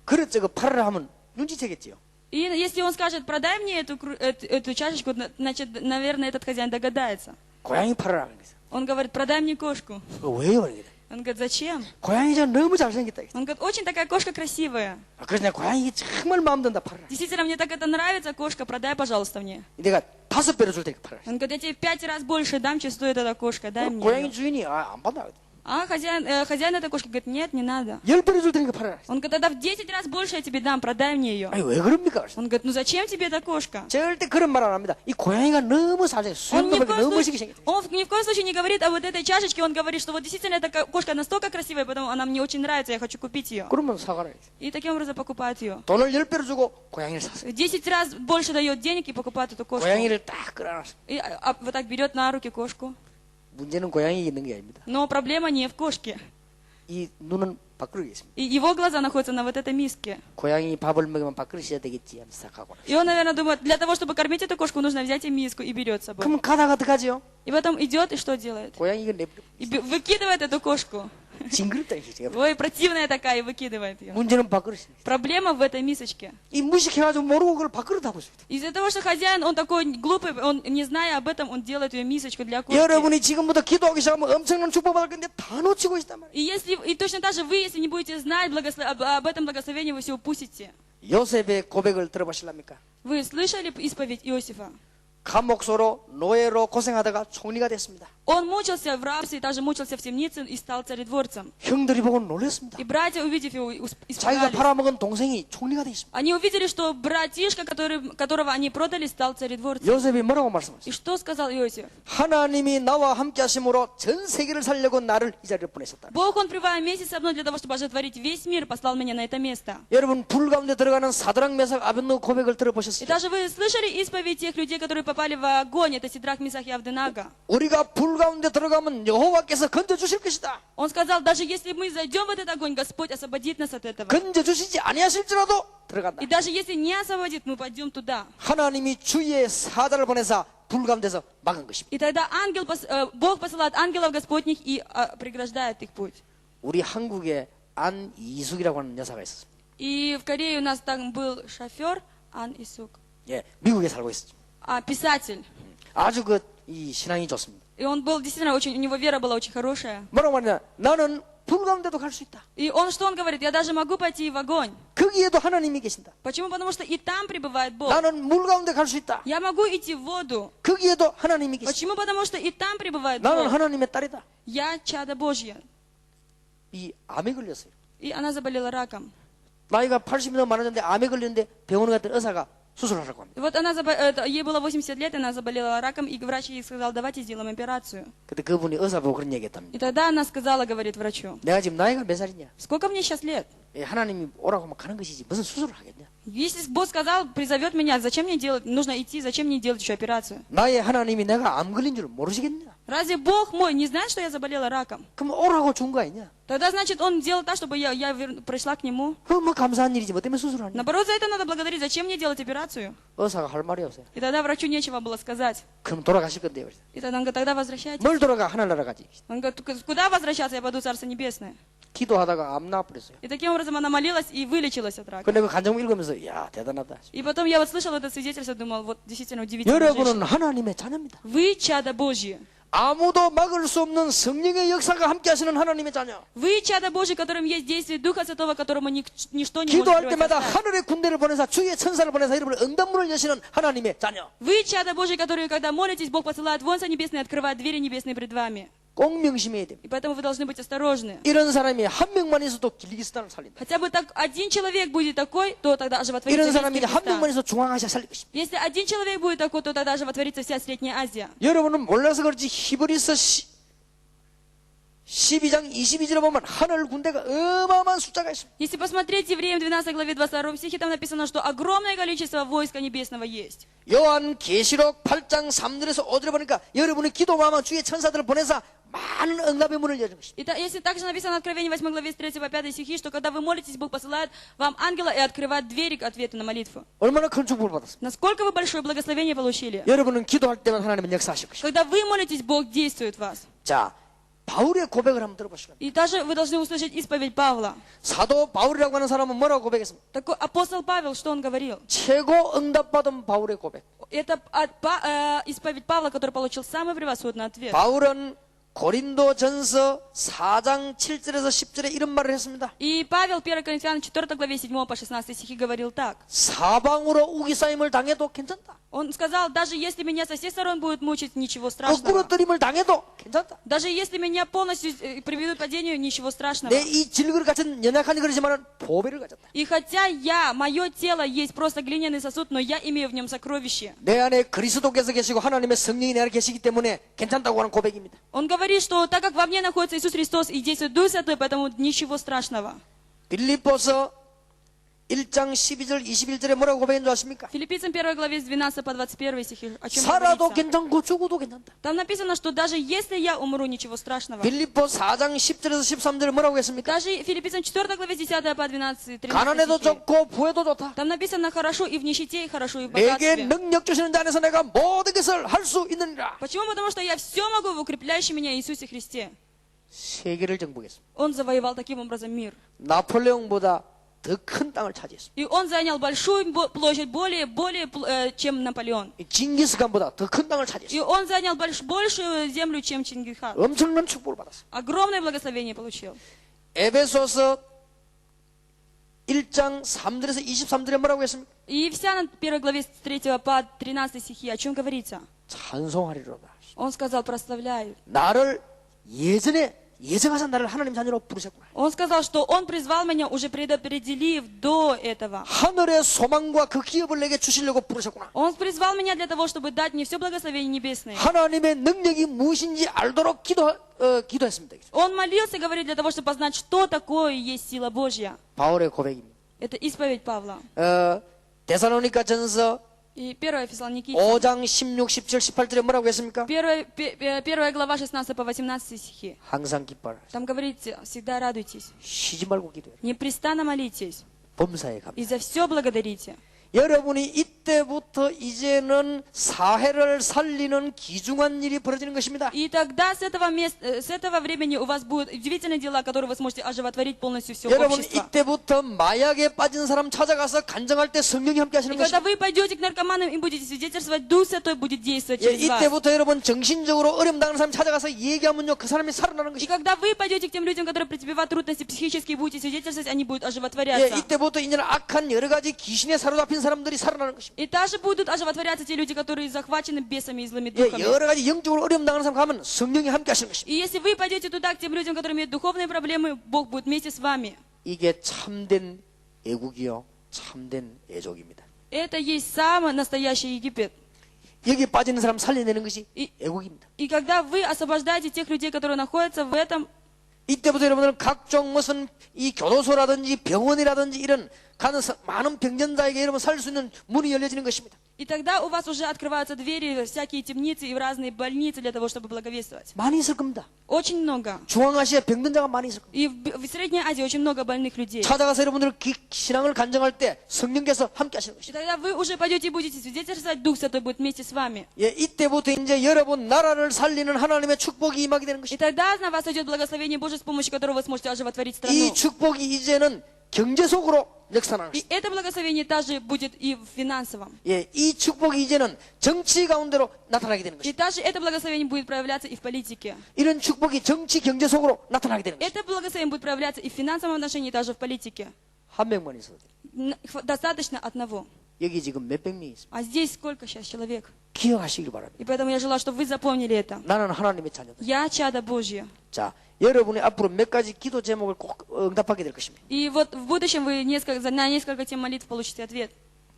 그릇 저거 팔으라 하면 눈치채겠지요. И если он скажет, продай мне эту чашечку, значит, наверное, этот хозяин догадается. 고양이 팔으라 하는 거죠. Он говорит, продай мне кошку. 왜요? 그러게. Он говорит, зачем? 고양이 저 너무 잘생겼다. Он говорит, очень такая кошка красивая. 그래서 내가 고양이 정말 마음 든다 팔아라. Действительно, мне так это нравится, кошка, продай, пожалуйста, мне. 내가 5배로 줄 테니까 팔아라. Он говорит, я тебе 5 раз больше дам, чем стоит эта кошка, дай мне 고양이 ее. 주인이 안 받아. А хозяин этой кошки говорит, нет, не надо. 10배로 줄 테니까 팔아라. Он говорит, тогда в 10 раз больше я тебе дам, продай мне ее. 아니 왜 그럽니까? 그래서 Он говорит, ну зачем тебе эта кошка? 절대 그런 말 안 합니다. 이 고양이가 너무 잘생겨. Он ни в 수영감하게 коем 너무 멋있게 случае, 생겼다. он ни в коем случае не говорит о вот этой чашечке, он говорит, что вот действительно эта кошка настолько красивая, поэтому она мне очень нравится, я хочу купить ее. 그러면 사가라. И таким образом покупает ее. 돈을 10배로 주고 고양이를 샀어요. 10 раз больше дает денег и покупает эту кошку. 고양이를 딱 끌어놨어. И вот так берет на руки кошку. 문제는 고양이에 있는 게 아닙니다. Но проблема не в кошке. 이 눈은 밥그릇에 있습니다. И его глаза находятся на вот этой миске. 고양이 밥을 먹으면 밥그릇이야 되겠지 하면서 생각하고. И он, наверное, думает, для того, чтобы кормить эту кошку, нужно взять и миску и берет с собой. 그러면 가다가 어떡하지요? И потом идет и что делает? 고양이가 내버려. И выкидывает эту кошку. 징그럽다 이게. Ой, противная такая, и выкидывает ее. 문제는 밥그릇입니다. Проблема в этой мисочке. 이 무식해가지고 모르고 그걸 밥그릇 하고 있습니다. Из-за того, что хозяин, он такой глупый, он не зная об этом, он делает ее мисочку для кошки. 여러분이 지금부터 기도하기 시작하면 엄청난 축복받을 건데 다 놓치고 있단 말이에요. И точно так же вы, если не будете знать об этом благословении, вы все упустите. 요셉의 고백을 들어보실랍니까? Вы слышали исповедь Иосифа? 감옥소로 노예로 고생하다가 총리가 됐습니다. Он мучился в рабстве, также мучился в темнице и стал царедворцем. 형들이 보고 놀랐습니다. И братья, увидев его, 자기가 испугались. 팔아먹은 동생이 총리가 돼 있습니다. Они увидели, что братишка, которого они продали, стал царедворцем. 요셉이 뭐라고 И 말씀하셨어요? что сказал Иосиф? 하나님이 나와 함께 하심으로 전 세계를 살려고 나를 이 자리에 보내셨다. Бог, Он пребывая вместе со мной для того, чтобы оживотворить весь мир, послал меня на это место. 여러분 불 가운데 들어가는 사드락 메삭 아벤노 고백을 И 들어보셨어요? даже вы слышали исповедь тех людей, которые попали в огонь, это Сидрах, Мисах и Авденага. 우리가 불 가운데 들어가면 여호와께서 건져 주실 것이다. Он сказал, даже если мы зайдем в этот огонь, Господь освободит нас от этого. 건져 주시지 아니하실지라도 들어간다. И даже если не освободит, мы пойдем туда. 하나님이 주의 사자를 보내사 불 가운데서 막은 것입니다. И тогда Бог посылает ангелов Господних и преграждает их путь. 우리 한국에 안이숙이라고 하는 여사가 있었습니다. И в Корее у нас там был шофер Ан Исук, 예, 미국에 살고 있었죠. писатель. 아주 이 신앙이 좋습니다. И он был действительно очень, у него вера была очень хорошая. 뭐라고 말하냐? 나는 불 가운데도 갈 수 있다. И что он говорит? Я даже могу пойти в огонь. 거기에도 하나님이 계신다. Почему? Потому что и там пребывает Бог. 나는 물 가운데 갈 수 있다. Я могу идти в воду. 거기에도 하나님이 계신다. Почему? Потому что и там пребывает 나는 Бог. 하나님의 딸이다. Я чадо Божье. 이 암에 걸렸어요. И она заболела раком. 나이가 80이 넘어 많았는데 암에 걸렸는데 병원에 갔더니 의사가 수술하라고 합니다. И вот ей было 80 лет, она заболела раком, и врач ей сказал, давайте сделаем операцию. 그때 그분이 의사 보고 그런 얘기 И 했답니다. тогда она сказала, говорит врачу, 내가 지금 나이가 몇 살이냐? сколько мне сейчас лет? 하나님이 오라고 하면 가는 것이지 무슨 수술을 하겠냐? Если Бог сказал, призовет меня, зачем мне делать, нужно идти, зачем мне делать еще операцию? 나의 하나님이 내가 암 걸린 줄 모르시겠냐? Разве Бог мой не знает, что я заболела раком? 그럼 오라고 준 거 아니냐? Тогда, значит, Он сделал так, чтобы я пришла к Нему. 뭐 감사한 일이지 뭐 때문에 수술을 하냐? Наоборот, за это надо благодарить. Зачем мне делать операцию? 의사가 할 말이 없어요. И тогда врачу нечего было сказать. 그럼 돌아가실 건데요. И тогда он говорит, тогда возвращайтесь. 뭘 돌아가 하늘나라 가지? Он говорит, куда возвращаться? Я пойду в Царство Небесное. 기도하다가 암 나버렸어요. И таким образом она молилась и вылечилась от рака. 근데 그 간증 읽으면서 야 대단하다. И потом я вот слышала это свидетельство, думал, вот действительно удивительная 여러분은 женщина. 하나님의 자녀입니다. Вы чадо Божье. 아무도 막을 수 없는 성령의 역사가 함께 하시는 하나님의 자녀. Вы чадо Божье, которым есть действие Духа Святого, которому ничто не может 기도할 때마다 противостоять. 하늘의 군대를 보내서 주의 천사를 보내서 여러분을 응답문을 여시는 하나님의 자녀. Вы чадо Божье, которые, когда молитесь, Бог посылает вонца небесные, открывает двери небесные пред вами. 꼭 명심해야 됩니다. И поэтому вы должны быть осторожны. 이런 사람이 한 명만 있어도 길기스탄을 살린다. Хотя бы так один человек будет такой, то тогда оживотворится 이런 весь 사람이 한 Киргизстан. 명만 있어도 중앙아시아 살릴 것입니다. Если один человек будет такой, то тогда оживотворится вся Средняя Азия. 여러분은 몰라서 그렇지 히브리서 12장 22절에 보면 하늘 군대가 어마어마한 숫자가 있습니다. Если посмотреть Евреям 12 главе 22 стихе, там написано, что огромное количество войска небесного есть. 요한 계시록 8장 3절에서 5절에 보니까 여러분이 기도하면 주의 천사들을 보내서 많은 응답의 문을 여는 것입니다. И если также написано в Откровении 8 главе с 3 по 5 стихи, что когда вы молитесь, Бог посылает вам ангела и открывает двери к ответу на молитву. 얼마나 큰 축복을 받았습니까? Насколько вы большое благословение получили? 여러분은 기도할 때만 하나님은 역사하실 것입니다. Когда вы молитесь, Бог действует в вас. 자, 바울의 고백을 한번 들어보시겠습니다. И даже вы должны услышать исповедь Павла. 사도 바울이라고 하는 사람은 뭐라고 고백했습니까? Такой апостол Павел, что он говорил? 최고 응답받은 바울의 고백. Это исповедь Павла, который получил самый превосходный ответ. 바울은 고린도전서 4장 7절에서 10절에 이런 말을 했습니다. И Павел, 1 Коринфянам 4 главе 7 по 16 стихи говорил так. 사방으로 우기싸임을 당해도 괜찮다. Он сказал, даже если меня со всех сторон будут мучить, ничего страшного. 거꾸로뜨림을 당해도 괜찮다. Даже если меня полностью приведут к падению, ничего страшного. 내 이 질그릇 같은 연약한 그릇이지만 보배를 가졌다. И хотя мое тело есть просто глиняный сосуд, но я имею в нем сокровище. 내 안에 그리스도께서 계시고 하나님의 성령이 내 안에 계시기 때문에 괜찮다고 하는 고백입니다. Он говорит, что так как во мне находится Иисус Христос и действует Дух Святой, поэтому ничего страшного. 빌립보서 1장 12절 21절에 뭐라고 고백한 줄 아십니까? Филиппийцам 1 главе с 12 по 21 стихи, о чем 살아도 говорится. 괜찮고 죽어도 괜찮다. Там написано, что даже если я умру, ничего страшного. 빌립보 4장 10절에서 13절에 뭐라고 했습니까? Даже Филиппийцам 4 главе 10 по 12, 13 가난해도 стихи. 좋고 부해도 좋다. Там написано хорошо и в нищете, и хорошо и в 내게 богатстве. 능력 주시는 자 안에서 내가 모든 것을 할 수 있느니라. Почему? Потому что я все могу в укрепляющем меня Иисусе Христе. 세계를 정복했습니다. Он завоевал таким образом мир. 나폴레옹보다 더 큰 땅을 차지했습니다. И он занял большую площадь, более чем Наполеон. 징기스칸보다 더 큰 땅을 차지했습니다. И он занял большую землю, чем Чингисхан. 엄청난 축복을 받았습니다. Огромное благословение получил. 에베소서 1장 3절에서 23절에 뭐라고 했습니까? И Ефесянам 1 главе с 3 по 13 стихи, о чем говорится? 찬송하리로다. Он сказал, прославляю. 나를 예정하신 나를 하나님 자녀로 부르셨구나. Он сказал, что он призвал меня, уже предопределив до этого. 하늘의 소망과 그 기업을 내게 주시려고 부르셨구나. Он призвал меня для того, чтобы дать мне все благословение небесное. 하나님의 능력이 무엇인지 알도록 기도했습니다. Он молился, говорит, для того, чтобы познать, что такое есть сила Божья. 바울의 고백입니다. Это исповедь Павла. 데살로니가 전서 И 1 Фессалоникийцам, 5장 16, 17, 18절에 뭐라고 했습니까? 1 глава 16 по 18 стихи. 항상 기뻐라. Там говорится, всегда радуйтесь, 쉬지 말고 기도해라. непрестанно молитесь, 범사에 감사. и за все благодарите. 여러분이 이때부터 이제는 사회를 살리는 귀중한 일이 벌어지는 것입니다. И тогда с этого времени у вас будут удивительные дела, которые вы сможете оживотворить полностью все 여러분 общество. 이때부터 마약에 빠진 사람 찾아가서 간증할 때 성령이 함께 하시는 И когда 것입니다. вы пойдете к наркоманам и будете свидетельствовать, Дух Святой будет действовать через вас. 이때부터 여러분 정신적으로 어려움 당하는 사람 찾아가서 얘기하면요 그 사람이 살아나는 И 것입니다. когда вы пойдете к тем людям, которые претерпевают трудности психические, будете свидетельствовать, они будут оживотворяться. 이때부터 이제는 악한 여러 가지 귀신에 사로잡힌 사람들이 살아나는 것입니다. И также будут оживотворяться те люди, которые захвачены бесами и злыми духами. 여러 가지 영적으로 어려움 당하는 사람 가면 성령이 함께 하시는 것입니다. И если вы пойдете туда, к тем людям, которые имеют духовные проблемы, Бог будет вместе с вами. 이게 참된 애국이요 참된 애족입니다. Это есть самый настоящий Египет. 여기 빠지는 사람 살려내는 것이 애국입니다. И когда вы освобождаете тех людей, которые находятся в этом, 이때부터 여러분들은 각종 무슨 이 교도소라든지 병원이라든지 이런 가는 많은 병전자에게 여러분 살 수 있는 문이 열려지는 것입니다. И тогда у вас уже открываются двери в всякие темницы и в разные больницы для того, чтобы благовествовать. 많이 있을 겁니다. Очень много. 중앙아시아 병든자가 많이 있을 겁니다. И в Средней Азии очень много больных людей. 찾아가서 여러분들 신앙을 간증할 때 성령께서 함께 하시는 И 것입니다. тогда вы уже пойдете и будете свидетельствовать, Дух Святой будет вместе с вами. 예, 이때부터 이제 여러분 나라를 살리는 하나님의 축복이 임하게 되는 И 것입니다. тогда на вас идет благословение Божие, с помощью которого вы сможете оживотворить 이 страну. 축복이 이제는 경제 속으로 역사하는 И 것입니다. это благословение также будет и в финансовом. 예, 이 축복이 이제는 정치 가운데로 나타나게 되는 И 것입니다. также это благословение будет проявляться и в политике. 이런 축복이 정치 경제 속으로 나타나게 되는 것입니다. Это благословение будет проявляться и в финансовом отношении, и также в политике. 한 명만 있어도 돼요. Достаточно одного. 여기 지금 몇백 명이 있습니다. А здесь сколько сейчас человек? 기억하시길 바랍니다. И поэтому я желаю, чтобы вы запомнили это. 나는 하나님의 자녀다. Я чадо Божье. 자, 여러분이 앞으로 몇 가지 기도 제목을 꼭 응답하게 될 것입니다. И вот в будущем вы на несколько тем молитв получите ответ.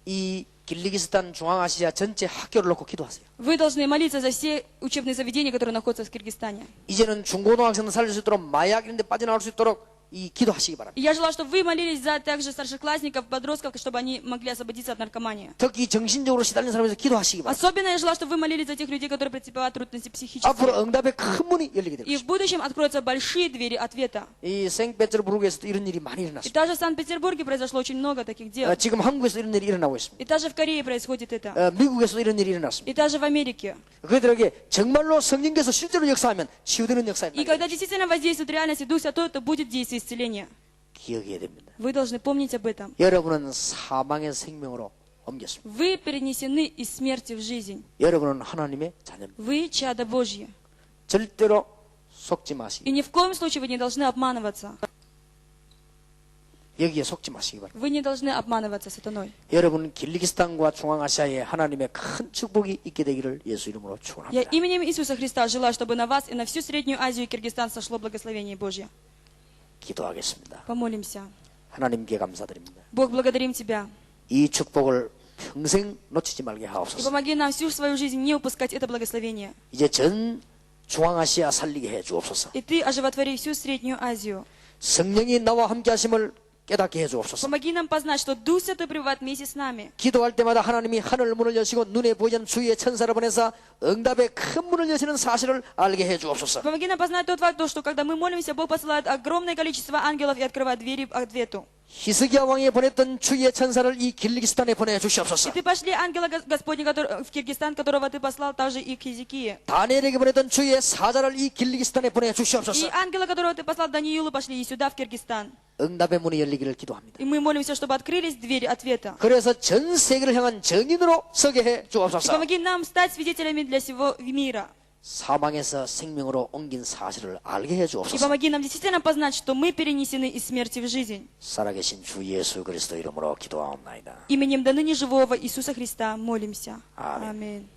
이 길리기스탄 중앙아시아 전체 학교를 놓고 기도하세요. Вы должны молиться за все учебные заведения, которые находятся в Киргизстане. 이제는 중고등학생들 살릴 수 있도록 마약 이런 데 빠져나올 수 있도록 이 기도하시기 바랍니다. И я желаю, чтобы вы молились за также старшеклассников, подростков, чтобы они могли освободиться от наркомании. 특히 정신적으로 시달린 사람에서 기도하시기 바랍니다. Особенно я желаю, чтобы вы молились за тех людей, которые претерпевают трудности психические. 앞으로 응답의 큰 문이 열리게 될 И 것입니다. в будущем откроются большие двери ответа. 이 생페테르부르크에서도 이런 일이 많이 И 일어났습니다. даже в Санкт-Петербурге произошло очень много таких дел. 지금 한국에서 이런 일이 일어나고 있습니다. И даже в Корее происходит это. 미국에서도 이런 일이 일어났습니다. И даже в Америке. 그들에게 정말로 성령께서 실제로 역사하면 치유되는 역사에 И когда действительно воздействует реальность и Дух Святой, то будет действие исцеления. 기억해야 됩니다. Вы должны помнить об этом. 여러분은 사망의 생명으로 옮겼습니다. Вы перенесены из смерти в жизнь. 여러분은 하나님의 자녀입니다. Вы чадо Божье. 절대로 속지 마시기. И ни в коем случае вы не должны обманываться. 여기에 속지 마시기 바랍니다. Вы не должны обманываться сатаной. 여러분은 길리기스탄과 중앙아시아에 하나님의 큰 축복이 있게 되기를 예수 이름으로 Я 축원합니다. именем Иисуса Христа желаю, чтобы на вас и на всю Среднюю Азию и Киргизстан сошло благословение Божье. 기도하겠습니다. Помолимся. 하나님께 감사드립니다. Бог, благодарим Тебя. 이 축복을 평생 놓치지 말게 И 하옵소서. помоги нам всю свою жизнь не упускать это благословение. 이제 전 중앙아시아 살리게 해 주옵소서. И Ты оживотвори всю Среднюю Азию. 성령이 나와 함께 하심을 깨닫게 해 주옵소서. Помоги нам познать, что Дух Святой пребывает вместе с нами. 기도할 때마다 하나님이 하늘 문을 여시고 눈에 보이지 않는 주의 천사를 보내서 응답의 큰 문을 여시는 사실을 알게 해 주옵소서. Помоги нам познать тот факт, что когда мы молимся, Бог посылает огромное количество ангелов и открывает двери к ответу. 히스기야 왕이 보냈던 주의 천사를 이 길리기스탄에 보내 И 주시옵소서. Ты пошли ангела Господня в Киргизстан, которого Ты послал также и к Хизикии. 다니엘에게 보냈던 주의 사자를 이 길리기스탄에 보내 И 주시옵소서. ангела, которого Ты послал Даниилу, пошли и сюда, в Киргизстан. 응답의 문이 열리기를 기도합니다. И мы молимся, чтобы открылись двери ответа. 그래서 전 세계를 향한 정인으로 서게 해 И 주옵소서. помоги нам стать свидетелями для всего мира. 사망에서 생명으로 옮긴 사실을 알게 해 И 주옵소서. помоги нам действительно познать, что мы перенесены из смерти в жизнь. 살아계신 주 예수 그리스도 이름으로 기도하옵나이다. Именем до ныне живого Иисуса Христа молимся. Аминь. Аминь.